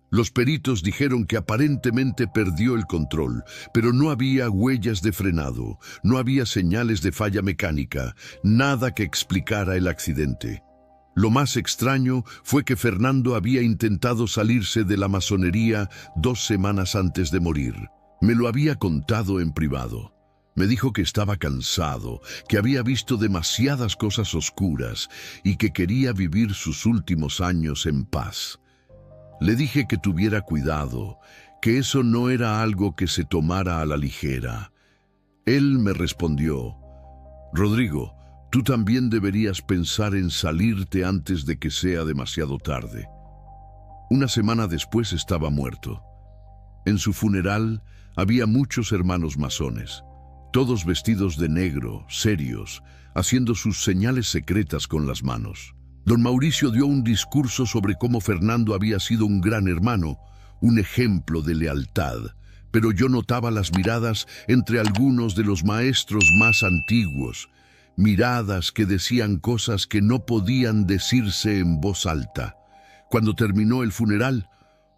Los peritos dijeron que aparentemente perdió el control, pero no había huellas de frenado, no había señales de falla mecánica, nada que explicara el accidente. Lo más extraño fue que Fernando había intentado salirse de la masonería 2 semanas antes de morir. Me lo había contado en privado. Me dijo que estaba cansado, que había visto demasiadas cosas oscuras y que quería vivir sus últimos años en paz. Le dije que tuviera cuidado, que eso no era algo que se tomara a la ligera. Él me respondió: «Rodrigo, tú también deberías pensar en salirte antes de que sea demasiado tarde». Una semana después estaba muerto. En su funeral había muchos hermanos masones, todos vestidos de negro, serios, haciendo sus señales secretas con las manos. Don Mauricio dio un discurso sobre cómo Fernando había sido un gran hermano, un ejemplo de lealtad, pero yo notaba las miradas entre algunos de los maestros más antiguos, miradas que decían cosas que no podían decirse en voz alta. Cuando terminó el funeral,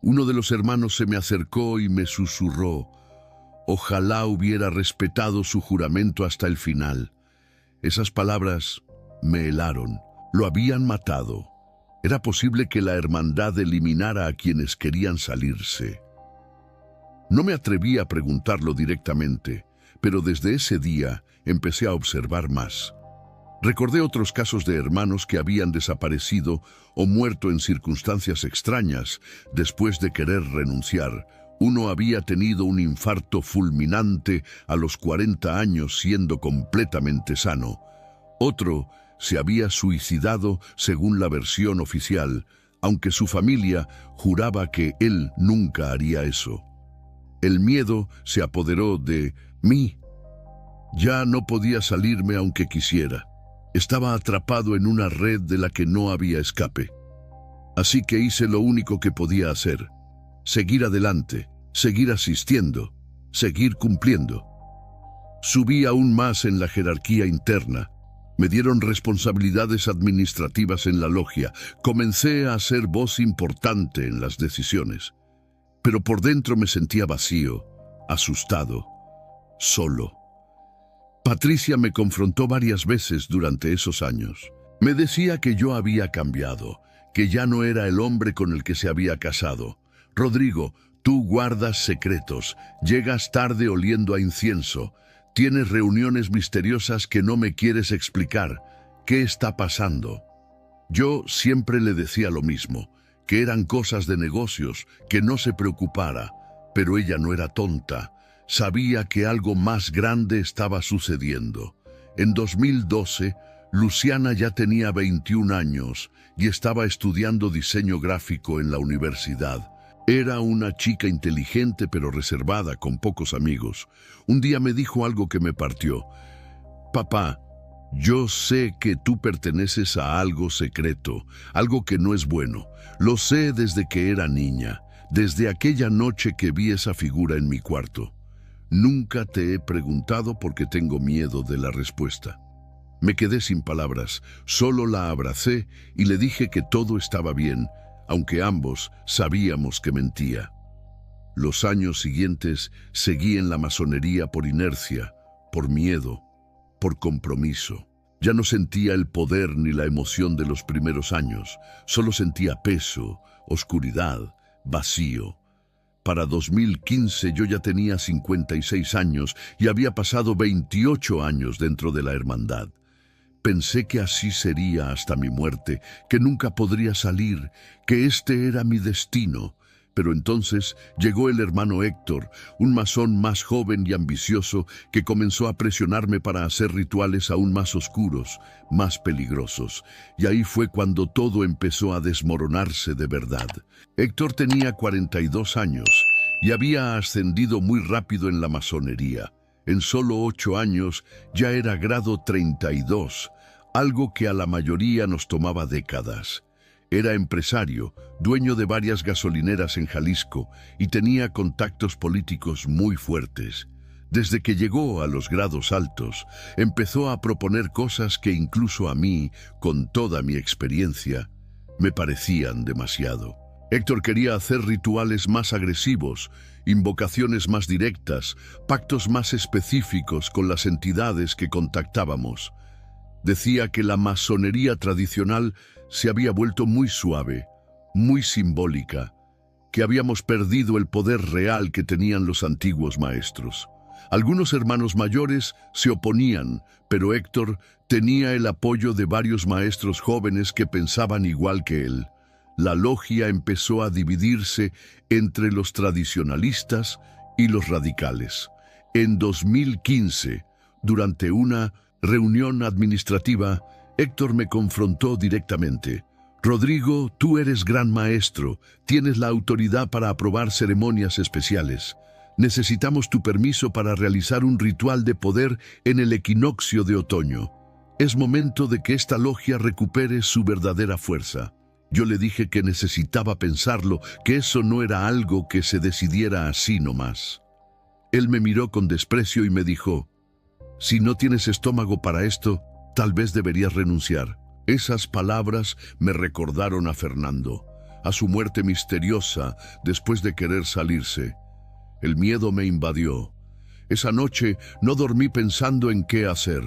uno de los hermanos se me acercó y me susurró: «Ojalá hubiera respetado su juramento hasta el final». Esas palabras me helaron. Lo habían matado. Era posible que la hermandad eliminara a quienes querían salirse. No me atreví a preguntarlo directamente, pero desde ese día empecé a observar más. Recordé otros casos de hermanos que habían desaparecido o muerto en circunstancias extrañas después de querer renunciar. Uno había tenido un infarto fulminante a los 40 años siendo completamente sano. Otro se había suicidado según la versión oficial, aunque su familia juraba que él nunca haría eso. El miedo se apoderó de mí. Ya no podía salirme aunque quisiera. Estaba atrapado en una red de la que no había escape. Así que hice lo único que podía hacer: seguir adelante, seguir asistiendo, seguir cumpliendo. Subí aún más en la jerarquía interna. Me dieron responsabilidades administrativas en la logia. Comencé a ser voz importante en las decisiones. Pero por dentro me sentía vacío, asustado, solo. Patricia me confrontó varias veces durante esos años. Me decía que yo había cambiado, que ya no era el hombre con el que se había casado. «Rodrigo, tú guardas secretos, llegas tarde oliendo a incienso, tienes reuniones misteriosas que no me quieres explicar. ¿Qué está pasando?». Yo siempre le decía lo mismo, que eran cosas de negocios, que no se preocupara. Pero ella no era tonta. Sabía que algo más grande estaba sucediendo. En 2012, Luciana ya tenía 21 años y estaba estudiando diseño gráfico en la universidad. Era una chica inteligente pero reservada, con pocos amigos. Un día me dijo algo que me partió. Papá, yo sé que tú perteneces a algo secreto, algo que no es bueno. Lo sé desde que era niña, desde aquella noche que vi esa figura en mi cuarto. Nunca te he preguntado porque tengo miedo de la respuesta. Me quedé sin palabras, solo la abracé y le dije que todo estaba bien, aunque ambos sabíamos que mentía. Los años siguientes seguí en la masonería por inercia, por miedo, por compromiso. Ya no sentía el poder ni la emoción de los primeros años, solo sentía peso, oscuridad, vacío. Para 2015 yo ya tenía 56 años y había pasado 28 años dentro de la hermandad. Pensé que así sería hasta mi muerte, que nunca podría salir, que este era mi destino. Pero entonces llegó el hermano Héctor, un masón más joven y ambicioso que comenzó a presionarme para hacer rituales aún más oscuros, más peligrosos. Y ahí fue cuando todo empezó a desmoronarse de verdad. Héctor tenía 42 años y había ascendido muy rápido en la masonería. En solo 8 años ya era grado 32, algo que a la mayoría nos tomaba décadas. Era empresario, dueño de varias gasolineras en Jalisco y tenía contactos políticos muy fuertes. Desde que llegó a los grados altos, empezó a proponer cosas que incluso a mí, con toda mi experiencia, me parecían demasiado. Héctor quería hacer rituales más agresivos, invocaciones más directas, pactos más específicos con las entidades que contactábamos. Decía que la masonería tradicional se había vuelto muy suave, muy simbólica, que habíamos perdido el poder real que tenían los antiguos maestros. Algunos hermanos mayores se oponían, pero Héctor tenía el apoyo de varios maestros jóvenes que pensaban igual que él. La logia empezó a dividirse entre los tradicionalistas y los radicales. En 2015, durante una reunión administrativa, Héctor me confrontó directamente. Rodrigo, tú eres gran maestro, tienes la autoridad para aprobar ceremonias especiales. Necesitamos tu permiso para realizar un ritual de poder en el equinoccio de otoño. Es momento de que esta logia recupere su verdadera fuerza. Yo le dije que necesitaba pensarlo, que eso no era algo que se decidiera así nomás. Él me miró con desprecio y me dijo, si no tienes estómago para esto, tal vez deberías renunciar. Esas palabras me recordaron a Fernando, a su muerte misteriosa después de querer salirse. El miedo me invadió. Esa noche no dormí pensando en qué hacer.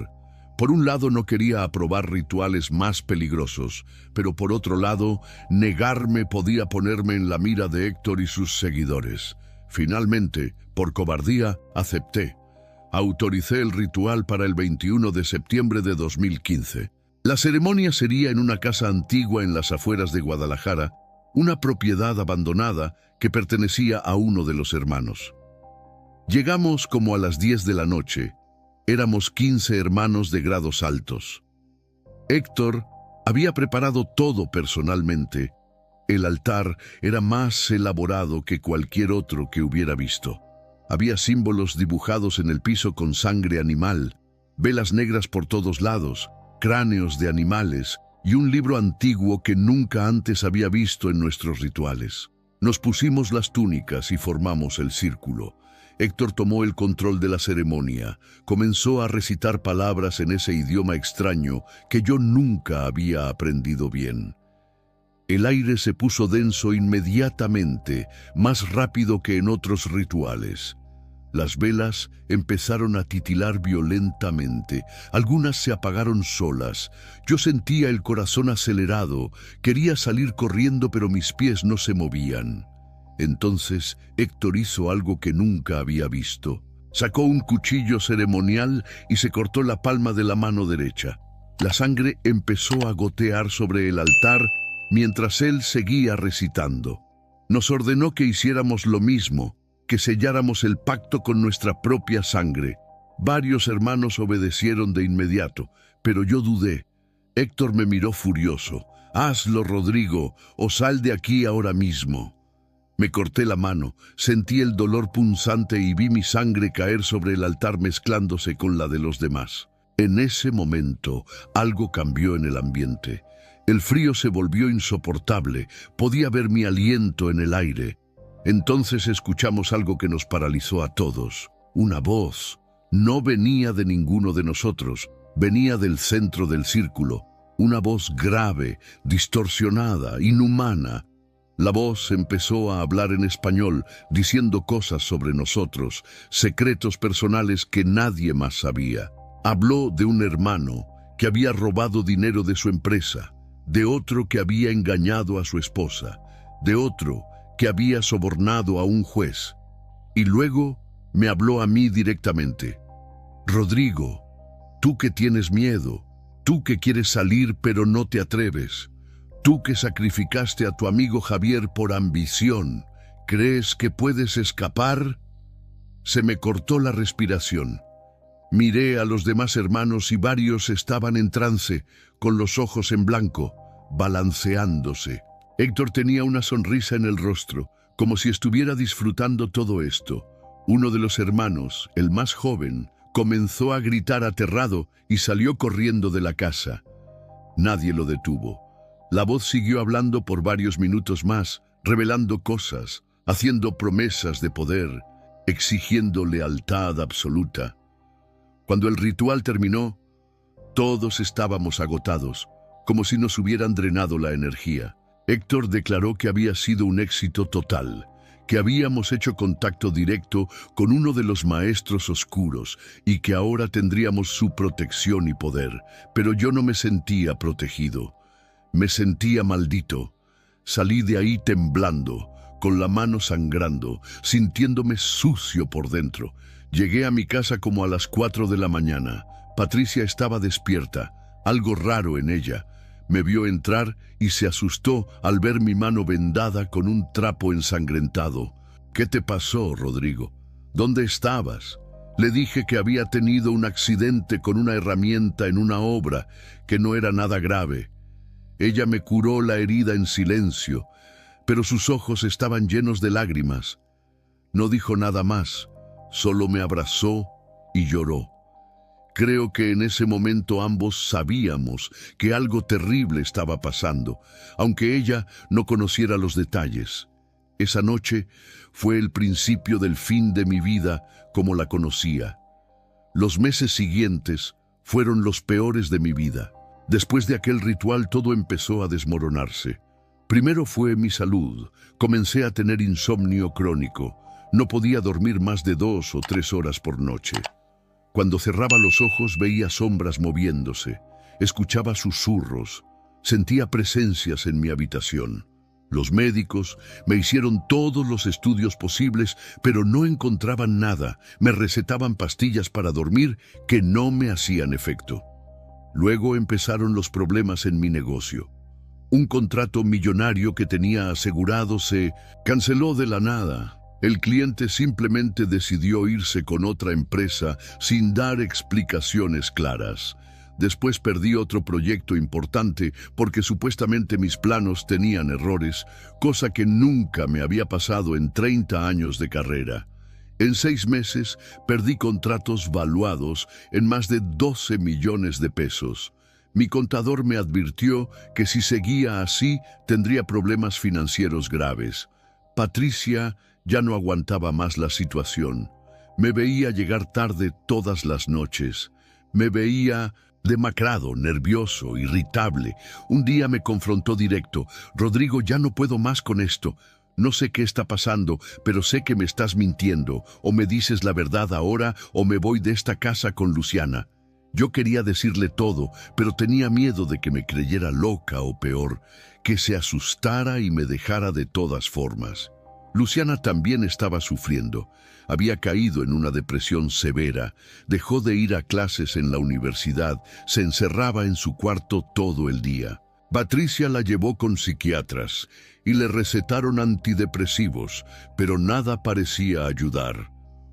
Por un lado no quería aprobar rituales más peligrosos, pero por otro lado, negarme podía ponerme en la mira de Héctor y sus seguidores. Finalmente, por cobardía, acepté. Autoricé el ritual para el 21 de septiembre de 2015. La ceremonia sería en una casa antigua en las afueras de Guadalajara, una propiedad abandonada que pertenecía a uno de los hermanos. Llegamos como a las 10 de la noche. Éramos 15 hermanos de grados altos. Héctor había preparado todo personalmente. El altar era más elaborado que cualquier otro que hubiera visto. Había símbolos dibujados en el piso con sangre animal, velas negras por todos lados, cráneos de animales y un libro antiguo que nunca antes había visto en nuestros rituales. Nos pusimos las túnicas y formamos el círculo. Héctor tomó el control de la ceremonia, comenzó a recitar palabras en ese idioma extraño que yo nunca había aprendido bien. El aire se puso denso inmediatamente, más rápido que en otros rituales. Las velas empezaron a titilar violentamente, algunas se apagaron solas. Yo sentía el corazón acelerado, quería salir corriendo pero mis pies no se movían. Entonces Héctor hizo algo que nunca había visto. Sacó un cuchillo ceremonial y se cortó la palma de la mano derecha. La sangre empezó a gotear sobre el altar mientras él seguía recitando. Nos ordenó que hiciéramos lo mismo, que selláramos el pacto con nuestra propia sangre. Varios hermanos obedecieron de inmediato, pero yo dudé. Héctor me miró furioso. «Hazlo, Rodrigo, o sal de aquí ahora mismo». Me corté la mano, sentí el dolor punzante y vi mi sangre caer sobre el altar mezclándose con la de los demás. En ese momento, algo cambió en el ambiente. El frío se volvió insoportable, podía ver mi aliento en el aire. Entonces escuchamos algo que nos paralizó a todos. Una voz. No venía de ninguno de nosotros, venía del centro del círculo. Una voz grave, distorsionada, inhumana. La voz empezó a hablar en español, diciendo cosas sobre nosotros, secretos personales que nadie más sabía. Habló de un hermano que había robado dinero de su empresa, de otro que había engañado a su esposa, de otro que había sobornado a un juez. Y luego me habló a mí directamente. «Rodrigo, tú que tienes miedo, tú que quieres salir pero no te atreves, tú que sacrificaste a tu amigo Javier por ambición, ¿crees que puedes escapar?» Se me cortó la respiración. Miré a los demás hermanos y varios estaban en trance, con los ojos en blanco, balanceándose. Héctor tenía una sonrisa en el rostro, como si estuviera disfrutando todo esto. Uno de los hermanos, el más joven, comenzó a gritar aterrado y salió corriendo de la casa. Nadie lo detuvo. La voz siguió hablando por varios minutos más, revelando cosas, haciendo promesas de poder, exigiendo lealtad absoluta. Cuando el ritual terminó, todos estábamos agotados, como si nos hubieran drenado la energía. Héctor declaró que había sido un éxito total, que habíamos hecho contacto directo con uno de los maestros oscuros y que ahora tendríamos su protección y poder, pero yo no me sentía protegido. Me sentía maldito. Salí de ahí temblando, con la mano sangrando, sintiéndome sucio por dentro. Llegué a mi casa como a las 4 de la mañana. Patricia estaba despierta, algo raro en ella. Me vio entrar y se asustó al ver mi mano vendada con un trapo ensangrentado. «¿Qué te pasó, Rodrigo? ¿Dónde estabas?» Le dije que había tenido un accidente con una herramienta en una obra, que no era nada grave. Ella me curó la herida en silencio, pero sus ojos estaban llenos de lágrimas. No dijo nada más, solo me abrazó y lloró. Creo que en ese momento ambos sabíamos que algo terrible estaba pasando, aunque ella no conociera los detalles. Esa noche fue el principio del fin de mi vida como la conocía. Los meses siguientes fueron los peores de mi vida. Después de aquel ritual todo empezó a desmoronarse. Primero fue mi salud. Comencé a tener insomnio crónico. No podía dormir más de 2 o 3 horas por noche. Cuando cerraba los ojos veía sombras moviéndose, escuchaba susurros, sentía presencias en mi habitación. Los médicos me hicieron todos los estudios posibles, pero no encontraban nada. Me recetaban pastillas para dormir que no me hacían efecto. Luego empezaron los problemas en mi negocio. Un contrato millonario que tenía asegurado se canceló de la nada. El cliente simplemente decidió irse con otra empresa sin dar explicaciones claras. Después perdí otro proyecto importante porque supuestamente mis planos tenían errores, cosa que nunca me había pasado en 30 años de carrera. En 6 meses perdí contratos valuados en más de 12 millones de pesos. Mi contador me advirtió que si seguía así tendría problemas financieros graves. Patricia ya no aguantaba más la situación. Me veía llegar tarde todas las noches. Me veía demacrado, nervioso, irritable. Un día me confrontó directo. «Rodrigo, ya no puedo más con esto. No sé qué está pasando, pero sé que me estás mintiendo. O me dices la verdad ahora o me voy de esta casa con Luciana». Yo quería decirle todo, pero tenía miedo de que me creyera loca o peor, que se asustara y me dejara de todas formas. Luciana también estaba sufriendo. Había caído en una depresión severa, dejó de ir a clases en la universidad, se encerraba en su cuarto todo el día. Patricia la llevó con psiquiatras y le recetaron antidepresivos, pero nada parecía ayudar.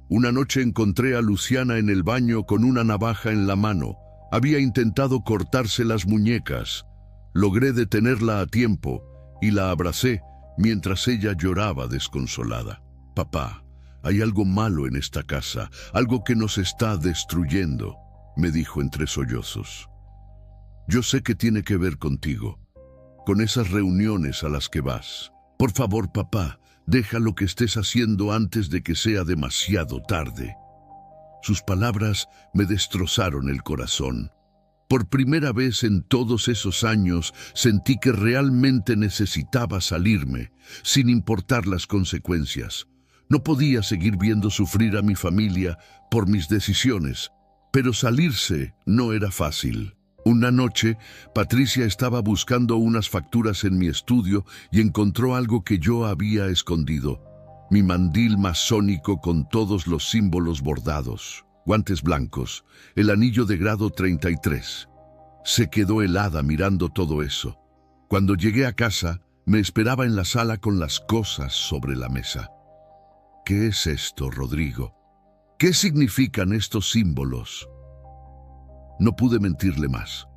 Una noche encontré a Luciana en el baño con una navaja en la mano. Había intentado cortarse las muñecas. Logré detenerla a tiempo y la abracé mientras ella lloraba desconsolada. «Papá, hay algo malo en esta casa, algo que nos está destruyendo», me dijo entre sollozos. «Yo sé que tiene que ver contigo, con esas reuniones a las que vas. Por favor, papá, deja lo que estés haciendo antes de que sea demasiado tarde». Sus palabras me destrozaron el corazón. Por primera vez en todos esos años sentí que realmente necesitaba salirme, sin importar las consecuencias. No podía seguir viendo sufrir a mi familia por mis decisiones, pero salirse no era fácil. Una noche, Patricia estaba buscando unas facturas en mi estudio y encontró algo que yo había escondido. Mi mandil masónico con todos los símbolos bordados, guantes blancos, el anillo de grado 33. Se quedó helada mirando todo eso. Cuando llegué a casa, me esperaba en la sala con las cosas sobre la mesa. «¿Qué es esto, Rodrigo? ¿Qué significan estos símbolos?». No pude mentirle más.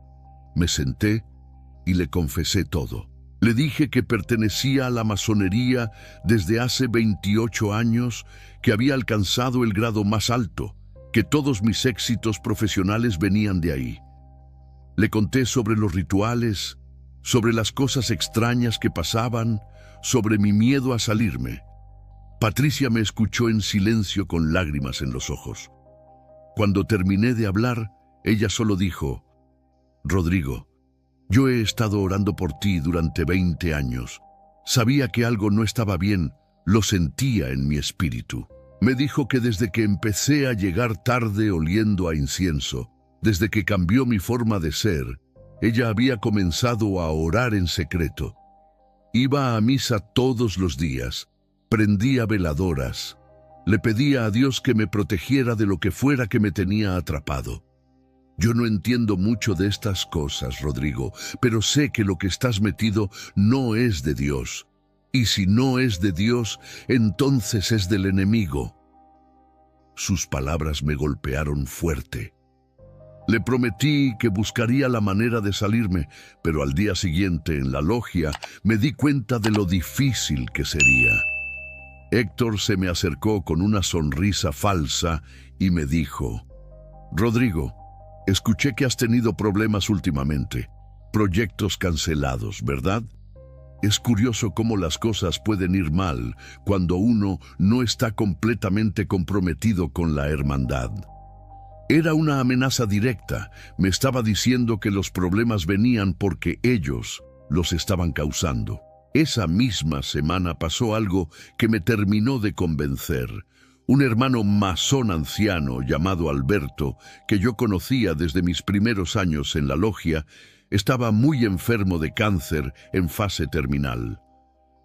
Me senté y le confesé todo. Le dije que pertenecía a la masonería desde hace 28 años, que había alcanzado el grado más alto, que todos mis éxitos profesionales venían de ahí. Le conté sobre los rituales, sobre las cosas extrañas que pasaban, sobre mi miedo a salirme. Patricia me escuchó en silencio con lágrimas en los ojos. Cuando terminé de hablar, ella solo dijo: «Rodrigo, yo he estado orando por ti durante 20 años. Sabía que algo no estaba bien, lo sentía en mi espíritu». Me dijo que desde que empecé a llegar tarde oliendo a incienso, desde que cambió mi forma de ser, ella había comenzado a orar en secreto. Iba a misa todos los días, prendía veladoras, le pedía a Dios que me protegiera de lo que fuera que me tenía atrapado. Yo no entiendo mucho de estas cosas, Rodrigo, pero sé que lo que estás metido no es de Dios. Y si no es de Dios, entonces es del enemigo. Sus palabras me golpearon fuerte. Le prometí que buscaría la manera de salirme, pero al día siguiente en la logia me di cuenta de lo difícil que sería. Héctor se me acercó con una sonrisa falsa y me dijo: «Rodrigo, escuché que has tenido problemas últimamente, proyectos cancelados, ¿verdad? Es curioso cómo las cosas pueden ir mal cuando uno no está completamente comprometido con la hermandad». Era una amenaza directa. Me estaba diciendo que los problemas venían porque ellos los estaban causando. Esa misma semana pasó algo que me terminó de convencer. Un hermano masón anciano llamado Alberto, que yo conocía desde mis primeros años en la logia, estaba muy enfermo de cáncer en fase terminal.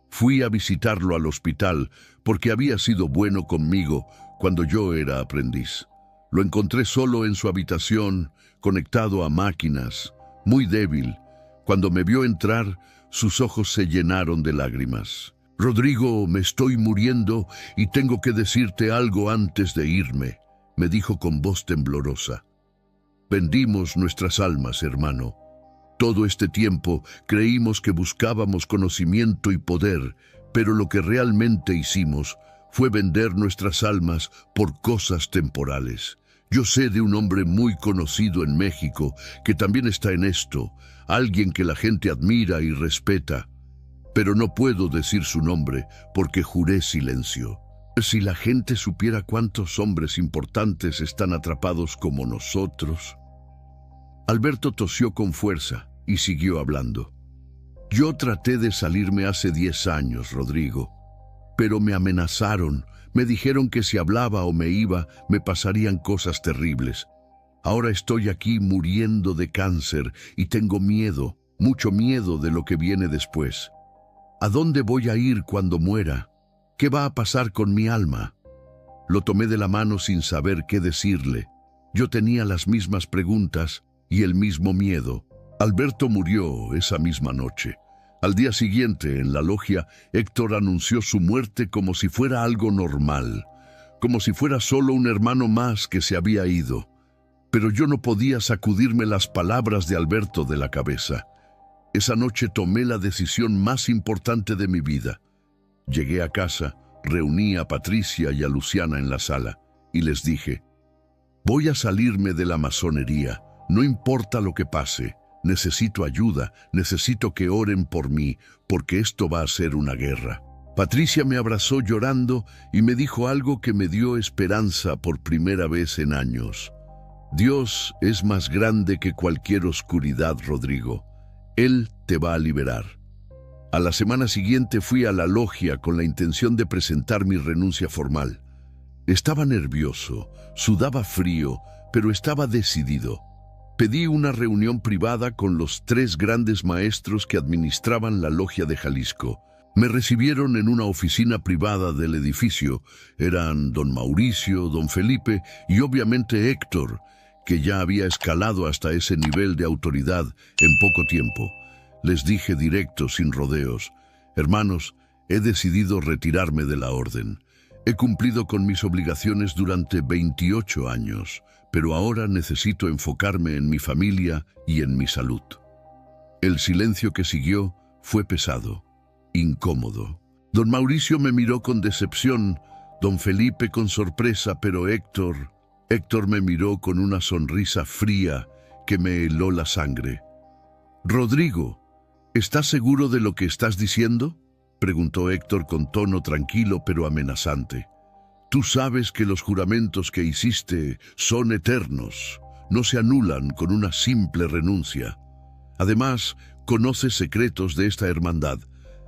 Fui a visitarlo al hospital porque había sido bueno conmigo cuando yo era aprendiz. Lo encontré solo en su habitación, conectado a máquinas, muy débil. Cuando me vio entrar, sus ojos se llenaron de lágrimas. «Rodrigo, me estoy muriendo y tengo que decirte algo antes de irme», me dijo con voz temblorosa. «Vendimos nuestras almas, hermano. Todo este tiempo creímos que buscábamos conocimiento y poder, pero lo que realmente hicimos fue vender nuestras almas por cosas temporales. Yo sé de un hombre muy conocido en México que también está en esto, alguien que la gente admira y respeta, pero no puedo decir su nombre porque juré silencio. Si la gente supiera cuántos hombres importantes están atrapados como nosotros». Alberto tosió con fuerza y siguió hablando. «Yo traté de salirme hace 10 años, Rodrigo, pero me amenazaron. Me dijeron que si hablaba o me iba, me pasarían cosas terribles. Ahora estoy aquí muriendo de cáncer y tengo miedo, mucho miedo de lo que viene después. ¿A dónde voy a ir cuando muera? ¿Qué va a pasar con mi alma?». Lo tomé de la mano sin saber qué decirle. Yo tenía las mismas preguntas y el mismo miedo. Alberto murió esa misma noche. Al día siguiente, en la logia, Héctor anunció su muerte como si fuera algo normal, como si fuera solo un hermano más que se había ido. Pero yo no podía sacudirme las palabras de Alberto de la cabeza. Esa noche tomé la decisión más importante de mi vida. Llegué a casa, reuní a Patricia y a Luciana en la sala y les dije: voy a salirme de la masonería, no importa lo que pase. Necesito ayuda, necesito que oren por mí, porque esto va a ser una guerra. Patricia me abrazó llorando y me dijo algo que me dio esperanza por primera vez en años. Dios es más grande que cualquier oscuridad, Rodrigo. Él te va a liberar. A la semana siguiente fui a la logia con la intención de presentar mi renuncia formal. Estaba nervioso, sudaba frío, pero estaba decidido. Pedí una reunión privada con los 3 grandes maestros que administraban la logia de Jalisco. Me recibieron en una oficina privada del edificio. Eran don Mauricio, don Felipe y obviamente Héctor, que ya había escalado hasta ese nivel de autoridad en poco tiempo. Les dije directo, sin rodeos: hermanos, he decidido retirarme de la orden. He cumplido con mis obligaciones durante 28 años, pero ahora necesito enfocarme en mi familia y en mi salud. El silencio que siguió fue pesado, incómodo. Don Mauricio me miró con decepción, don Felipe con sorpresa, pero Héctor me miró con una sonrisa fría que me heló la sangre. Rodrigo, ¿estás seguro de lo que estás diciendo?, preguntó Héctor con tono tranquilo pero amenazante. Tú sabes que los juramentos que hiciste son eternos, no se anulan con una simple renuncia. Además, conoces secretos de esta hermandad.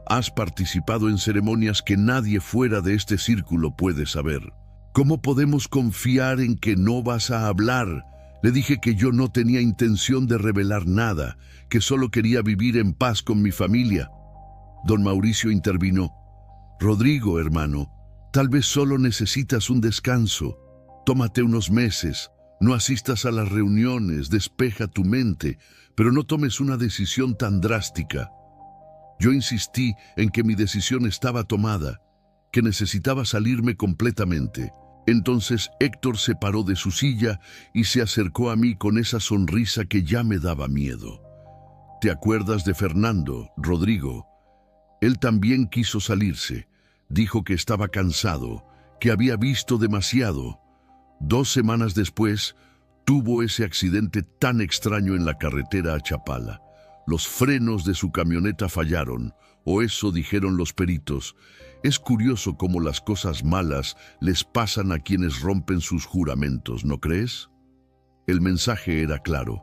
Has participado en ceremonias que nadie fuera de este círculo puede saber. ¿Cómo podemos confiar en que no vas a hablar? Le dije que yo no tenía intención de revelar nada, que solo quería vivir en paz con mi familia. Don Mauricio intervino. Rodrigo, hermano, tal vez solo necesitas un descanso. Tómate unos meses, no asistas a las reuniones, despeja tu mente, pero no tomes una decisión tan drástica. Yo insistí en que mi decisión estaba tomada, que necesitaba salirme completamente. Entonces Héctor se paró de su silla y se acercó a mí con esa sonrisa que ya me daba miedo. ¿Te acuerdas de Fernando, Rodrigo? Él también quiso salirse. Dijo que estaba cansado, que había visto demasiado. 2 semanas después, tuvo ese accidente tan extraño en la carretera a Chapala. Los frenos de su camioneta fallaron, o eso dijeron los peritos. Es curioso cómo las cosas malas les pasan a quienes rompen sus juramentos, ¿no crees? El mensaje era claro.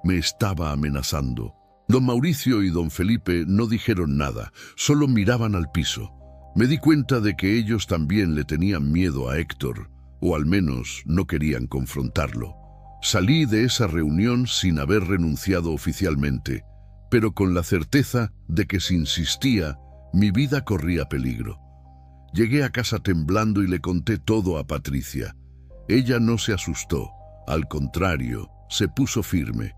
Me estaba amenazando. Don Mauricio y don Felipe no dijeron nada, solo miraban al piso. Me di cuenta de que ellos también le tenían miedo a Héctor, o al menos no querían confrontarlo. Salí de esa reunión sin haber renunciado oficialmente, pero con la certeza de que si insistía, mi vida corría peligro. Llegué a casa temblando y le conté todo a Patricia. Ella no se asustó, al contrario, se puso firme.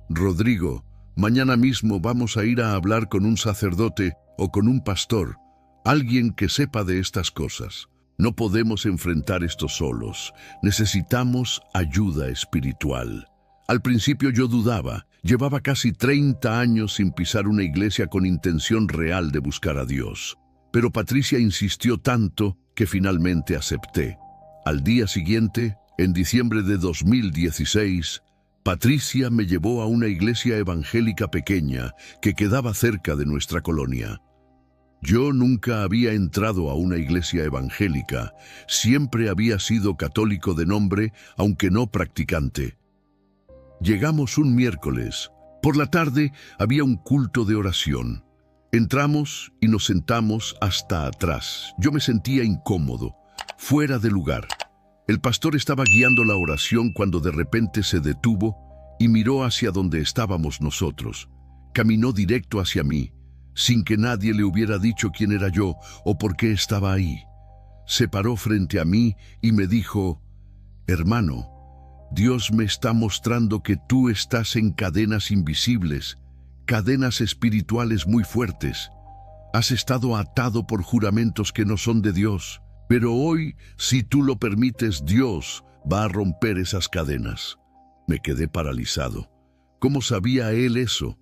Rodrigo, mañana mismo vamos a ir a hablar con un sacerdote o con un pastor, alguien que sepa de estas cosas. No podemos enfrentar esto solos, necesitamos ayuda espiritual. Al principio yo dudaba, llevaba casi 30 años sin pisar una iglesia con intención real de buscar a Dios. Pero Patricia insistió tanto que finalmente acepté. Al día siguiente, en diciembre de 2016, Patricia me llevó a una iglesia evangélica pequeña que quedaba cerca de nuestra colonia. Yo nunca había entrado a una iglesia evangélica, siempre había sido católico de nombre, aunque no practicante. Llegamos un miércoles. Por la tarde había un culto de oración. Entramos y nos sentamos hasta atrás. Yo me sentía incómodo, fuera de lugar. El pastor estaba guiando la oración cuando de repente se detuvo y miró hacia donde estábamos nosotros. Caminó directo hacia mí, sin que nadie le hubiera dicho quién era yo o por qué estaba ahí. Se paró frente a mí y me dijo: «Hermano, Dios me está mostrando que tú estás en cadenas invisibles, cadenas espirituales muy fuertes. Has estado atado por juramentos que no son de Dios, pero hoy, si tú lo permites, Dios va a romper esas cadenas. Me quedé paralizado. ¿Cómo sabía él eso?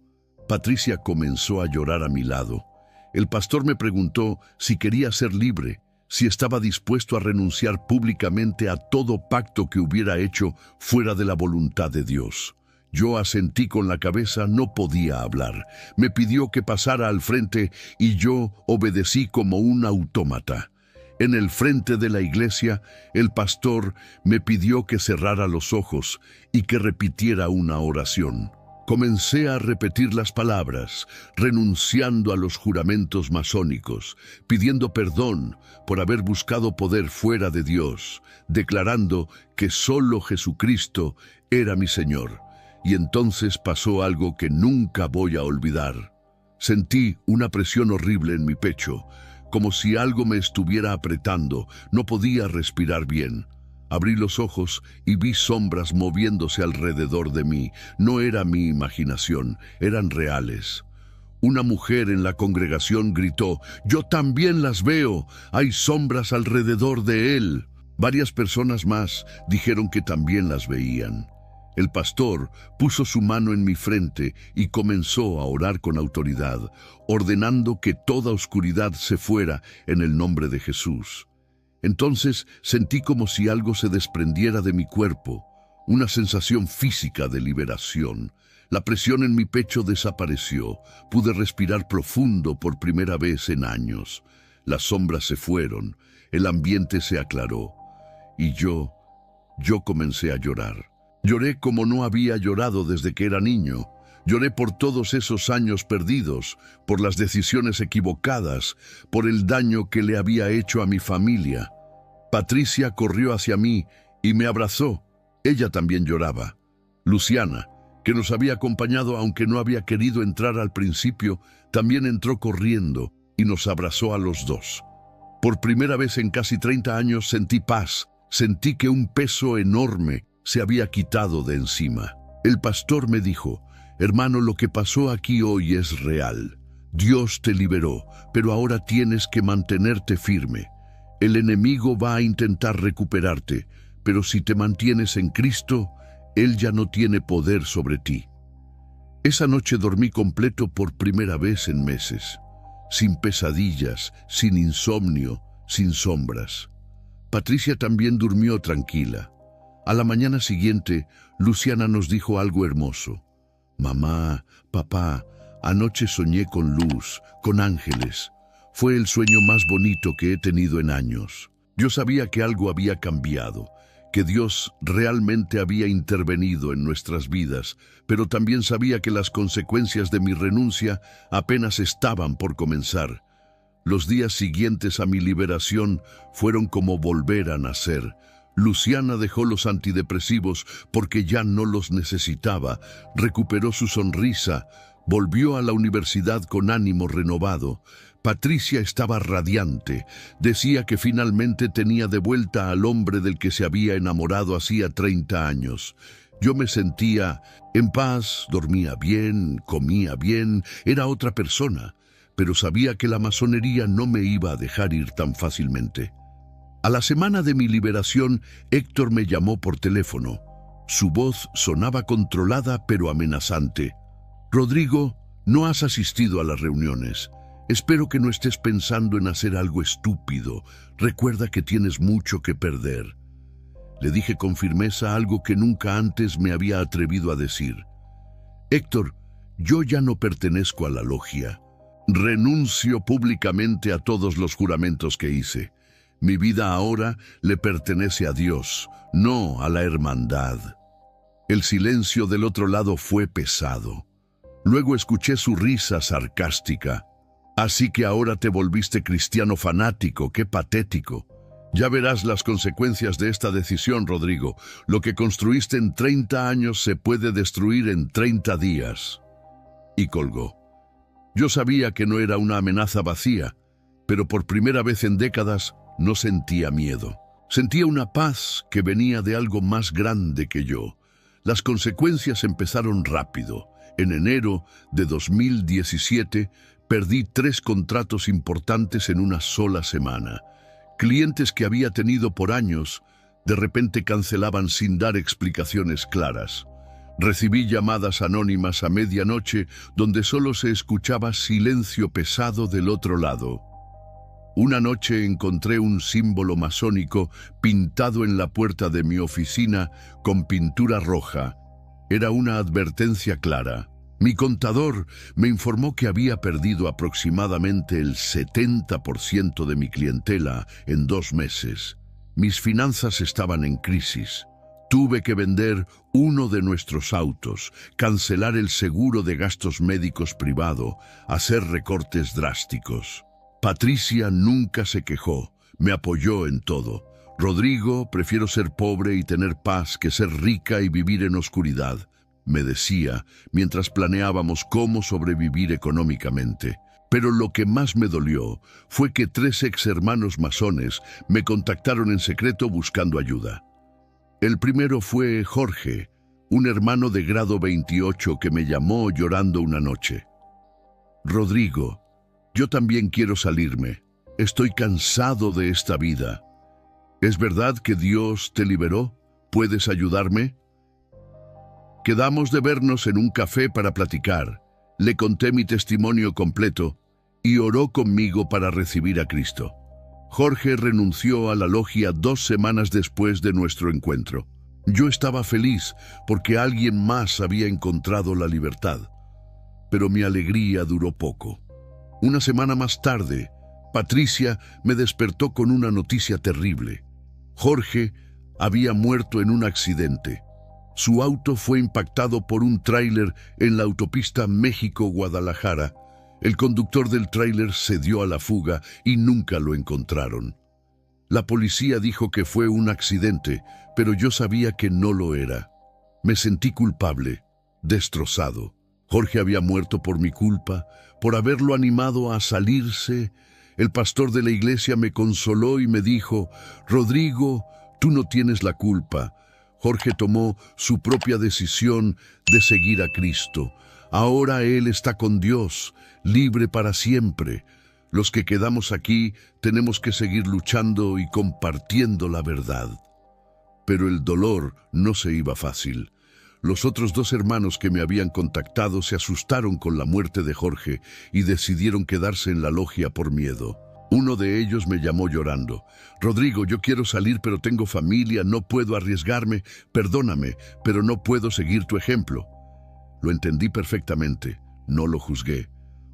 Patricia comenzó a llorar a mi lado. El pastor me preguntó si quería ser libre, si estaba dispuesto a renunciar públicamente a todo pacto que hubiera hecho fuera de la voluntad de Dios. Yo asentí con la cabeza, no podía hablar. Me pidió que pasara al frente y yo obedecí como un autómata. En el frente de la iglesia, el pastor me pidió que cerrara los ojos y que repitiera una oración. Comencé a repetir las palabras, renunciando a los juramentos masónicos, pidiendo perdón por haber buscado poder fuera de Dios, declarando que solo Jesucristo era mi Señor. Y entonces pasó algo que nunca voy a olvidar. Sentí una presión horrible en mi pecho, como si algo me estuviera apretando. No podía respirar bien. Abrí los ojos y vi sombras moviéndose alrededor de mí. No era mi imaginación, eran reales. Una mujer en la congregación gritó: «Yo también las veo, hay sombras alrededor de él». Varias personas más dijeron que también las veían. El pastor puso su mano en mi frente y comenzó a orar con autoridad, ordenando que toda oscuridad se fuera en el nombre de Jesús. Entonces sentí como si algo se desprendiera de mi cuerpo, una sensación física de liberación. La presión en mi pecho desapareció, pude respirar profundo por primera vez en años. Las sombras se fueron, el ambiente se aclaró, y yo comencé a llorar. Lloré como no había llorado desde que era niño. Lloré por todos esos años perdidos, por las decisiones equivocadas, por el daño que le había hecho a mi familia. Patricia corrió hacia mí y me abrazó. Ella también lloraba. Luciana, que nos había acompañado aunque no había querido entrar al principio, también entró corriendo y nos abrazó a los dos. Por primera vez en casi 30 años sentí paz, sentí que un peso enorme se había quitado de encima. El pastor me dijo: «Hermano, lo que pasó aquí hoy es real. Dios te liberó, pero ahora tienes que mantenerte firme. El enemigo va a intentar recuperarte, pero si te mantienes en Cristo, Él ya no tiene poder sobre ti». Esa noche dormí completo por primera vez en meses, sin pesadillas, sin insomnio, sin sombras. Patricia también durmió tranquila. A la mañana siguiente, Luciana nos dijo algo hermoso. «Mamá, papá, anoche soñé con luz, con ángeles. Fue el sueño más bonito que he tenido en años. Yo sabía que algo había cambiado, que Dios realmente había intervenido en nuestras vidas, pero también sabía que las consecuencias de mi renuncia apenas estaban por comenzar. Los días siguientes a mi liberación fueron como volver a nacer. Luciana dejó los antidepresivos porque ya no los necesitaba, recuperó su sonrisa, volvió a la universidad con ánimo renovado. Patricia estaba radiante, decía que finalmente tenía de vuelta al hombre del que se había enamorado hacía 30 años. Yo me sentía en paz, dormía bien, comía bien, era otra persona, pero sabía que la masonería no me iba a dejar ir tan fácilmente. A la semana de mi liberación, Héctor me llamó por teléfono. Su voz sonaba controlada pero amenazante. «Rodrigo, no has asistido a las reuniones. Espero que no estés pensando en hacer algo estúpido. Recuerda que tienes mucho que perder». Le dije con firmeza algo que nunca antes me había atrevido a decir. «Héctor, yo ya no pertenezco a la logia. Renuncio públicamente a todos los juramentos que hice. Mi vida ahora le pertenece a Dios, no a la hermandad». El silencio del otro lado fue pesado. Luego escuché su risa sarcástica. «Así que ahora te volviste cristiano fanático, qué patético. Ya verás las consecuencias de esta decisión, Rodrigo. Lo que construiste en 30 años se puede destruir en 30 días». Y colgó. Yo sabía que no era una amenaza vacía, pero por primera vez en décadas no sentía miedo. Sentía una paz que venía de algo más grande que yo. Las consecuencias empezaron rápido. En enero de 2017 perdí 3 contratos importantes en una sola semana. Clientes que había tenido por años, de repente cancelaban sin dar explicaciones claras. Recibí llamadas anónimas a medianoche donde solo se escuchaba silencio pesado del otro lado. Una noche encontré un símbolo masónico pintado en la puerta de mi oficina con pintura roja. Era una advertencia clara. Mi contador me informó que había perdido aproximadamente el 70% de mi clientela en 2 meses. Mis finanzas estaban en crisis. Tuve que vender uno de nuestros autos, cancelar el seguro de gastos médicos privado, hacer recortes drásticos. Patricia nunca se quejó, me apoyó en todo. Rodrigo, prefiero ser pobre y tener paz que ser rica y vivir en oscuridad, me decía mientras planeábamos cómo sobrevivir económicamente. Pero lo que más me dolió fue que 3 ex hermanos masones me contactaron en secreto buscando ayuda. El primero fue Jorge, un hermano de grado 28 que me llamó llorando una noche. Rodrigo, yo también quiero salirme. Estoy cansado de esta vida. ¿Es verdad que Dios te liberó? ¿Puedes ayudarme? Quedamos de vernos en un café para platicar. Le conté mi testimonio completo y oró conmigo para recibir a Cristo. Jorge renunció a la logia 2 semanas después de nuestro encuentro. Yo estaba feliz porque alguien más había encontrado la libertad. Pero mi alegría duró poco. Una semana más tarde, Patricia me despertó con una noticia terrible. Jorge había muerto en un accidente. Su auto fue impactado por un tráiler en la autopista México-Guadalajara. El conductor del tráiler se dio a la fuga y nunca lo encontraron. La policía dijo que fue un accidente, pero yo sabía que no lo era. Me sentí culpable, destrozado. Jorge había muerto por mi culpa, por haberlo animado a salirse. El pastor de la iglesia me consoló y me dijo: Rodrigo, tú no tienes la culpa. Jorge tomó su propia decisión de seguir a Cristo. Ahora él está con Dios, libre para siempre. Los que quedamos aquí tenemos que seguir luchando y compartiendo la verdad. Pero el dolor no se iba fácil. Los otros 2 hermanos que me habían contactado se asustaron con la muerte de Jorge y decidieron quedarse en la logia por miedo. Uno de ellos me llamó llorando. Rodrigo, yo quiero salir, pero tengo familia, no puedo arriesgarme. Perdóname, pero no puedo seguir tu ejemplo. Lo entendí perfectamente, no lo juzgué.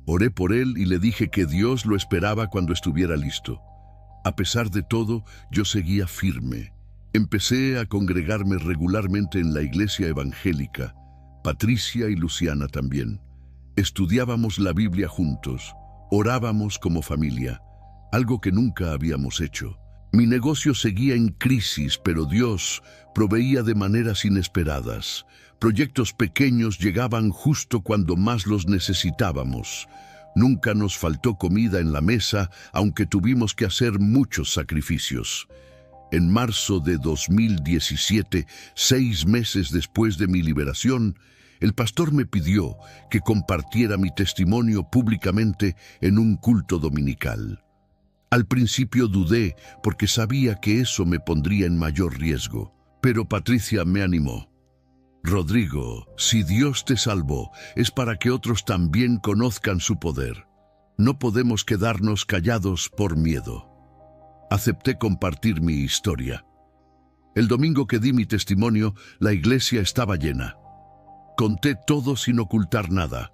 Oré por él y le dije que Dios lo esperaba cuando estuviera listo. A pesar de todo, yo seguía firme. Empecé a congregarme regularmente en la iglesia evangélica. Patricia y Luciana también. Estudiábamos la Biblia juntos. Orábamos como familia, algo que nunca habíamos hecho. Mi negocio seguía en crisis, pero Dios proveía de maneras inesperadas. Proyectos pequeños llegaban justo cuando más los necesitábamos. Nunca nos faltó comida en la mesa, aunque tuvimos que hacer muchos sacrificios. En marzo de 2017, 6 meses después de mi liberación, el pastor me pidió que compartiera mi testimonio públicamente en un culto dominical. Al principio dudé porque sabía que eso me pondría en mayor riesgo, pero Patricia me animó. Rodrigo, si Dios te salvó, es para que otros también conozcan su poder. No podemos quedarnos callados por miedo. Acepté compartir mi historia. El domingo que di mi testimonio, la iglesia estaba llena. Conté todo sin ocultar nada.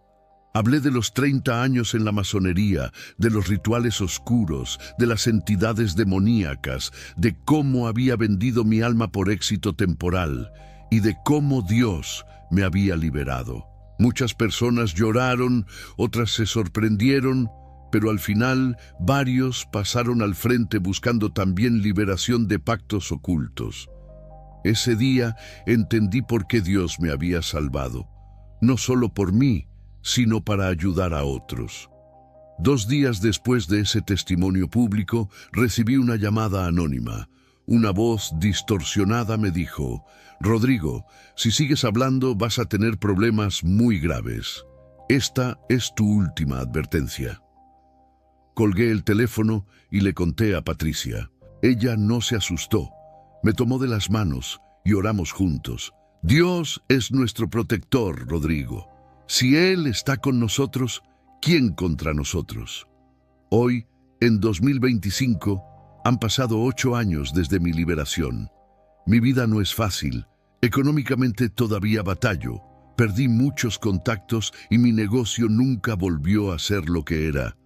Hablé de los 30 años en la masonería, de los rituales oscuros, de las entidades demoníacas, de cómo había vendido mi alma por éxito temporal y de cómo Dios me había liberado. Muchas personas lloraron, otras se sorprendieron, pero al final varios pasaron al frente buscando también liberación de pactos ocultos. Ese día entendí por qué Dios me había salvado, no solo por mí, sino para ayudar a otros. 2 días después de ese testimonio público, recibí una llamada anónima. Una voz distorsionada me dijo, Rodrigo, si sigues hablando vas a tener problemas muy graves. Esta es tu última advertencia. Colgué el teléfono y le conté a Patricia. Ella no se asustó. Me tomó de las manos y oramos juntos. Dios es nuestro protector, Rodrigo. Si Él está con nosotros, ¿quién contra nosotros? Hoy, en 2025, han pasado 8 años desde mi liberación. Mi vida no es fácil. Económicamente todavía batallo. Perdí muchos contactos y mi negocio nunca volvió a ser lo que era.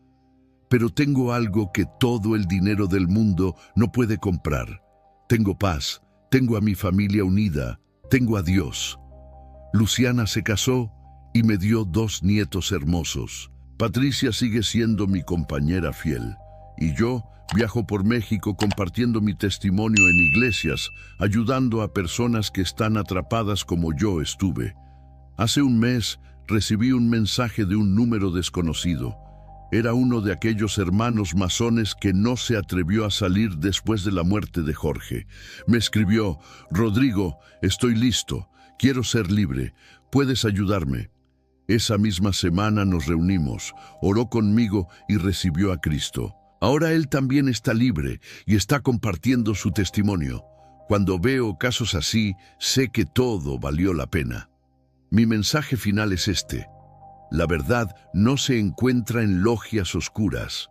Pero tengo algo que todo el dinero del mundo no puede comprar. Tengo paz, tengo a mi familia unida, tengo a Dios. Luciana se casó y me dio 2 nietos hermosos. Patricia sigue siendo mi compañera fiel. Y yo viajo por México compartiendo mi testimonio en iglesias, ayudando a personas que están atrapadas como yo estuve. Hace un mes recibí un mensaje de un número desconocido. Era uno de aquellos hermanos masones que no se atrevió a salir después de la muerte de Jorge. Me escribió, Rodrigo, estoy listo, quiero ser libre, ¿puedes ayudarme? Esa misma semana nos reunimos, oró conmigo y recibió a Cristo. Ahora él también está libre y está compartiendo su testimonio. Cuando veo casos así, sé que todo valió la pena. Mi mensaje final es este. La verdad no se encuentra en logias oscuras,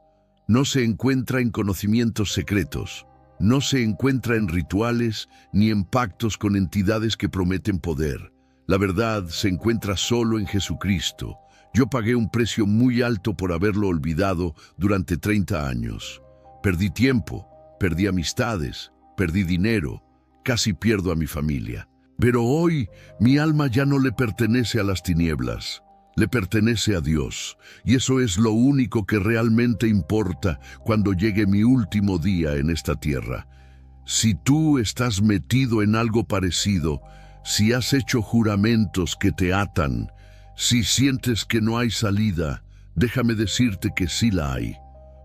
no se encuentra en conocimientos secretos, no se encuentra en rituales ni en pactos con entidades que prometen poder. La verdad se encuentra solo en Jesucristo. Yo pagué un precio muy alto por haberlo olvidado durante 30 años. Perdí tiempo, perdí amistades, perdí dinero, casi pierdo a mi familia. Pero hoy mi alma ya no le pertenece a las tinieblas. Le pertenece a Dios, y eso es lo único que realmente importa cuando llegue mi último día en esta tierra. Si tú estás metido en algo parecido, si has hecho juramentos que te atan, si sientes que no hay salida, déjame decirte que sí la hay.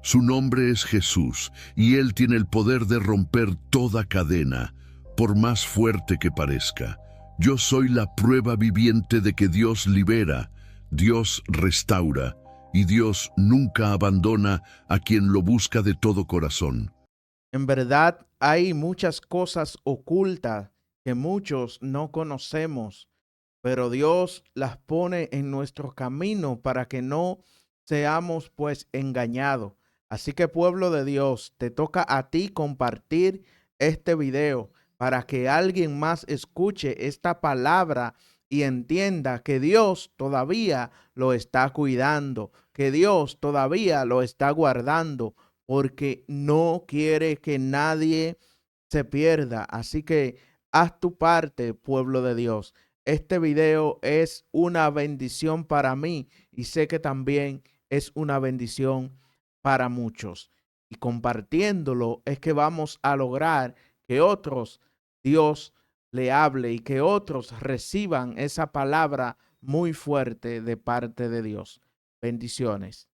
Su nombre es Jesús, y Él tiene el poder de romper toda cadena, por más fuerte que parezca. Yo soy la prueba viviente de que Dios libera, Dios restaura y Dios nunca abandona a quien lo busca de todo corazón. En verdad, hay muchas cosas ocultas que muchos no conocemos, pero Dios las pone en nuestro camino para que no seamos pues engañados. Así que pueblo de Dios, te toca a ti compartir este video para que alguien más escuche esta palabra y entienda que Dios todavía lo está cuidando, que Dios todavía lo está guardando, porque no quiere que nadie se pierda. Así que haz tu parte, pueblo de Dios. Este video es una bendición para mí y sé que también es una bendición para muchos. Y compartiéndolo es que vamos a lograr que otros Dios le hable y que otros reciban esa palabra muy fuerte de parte de Dios. Bendiciones.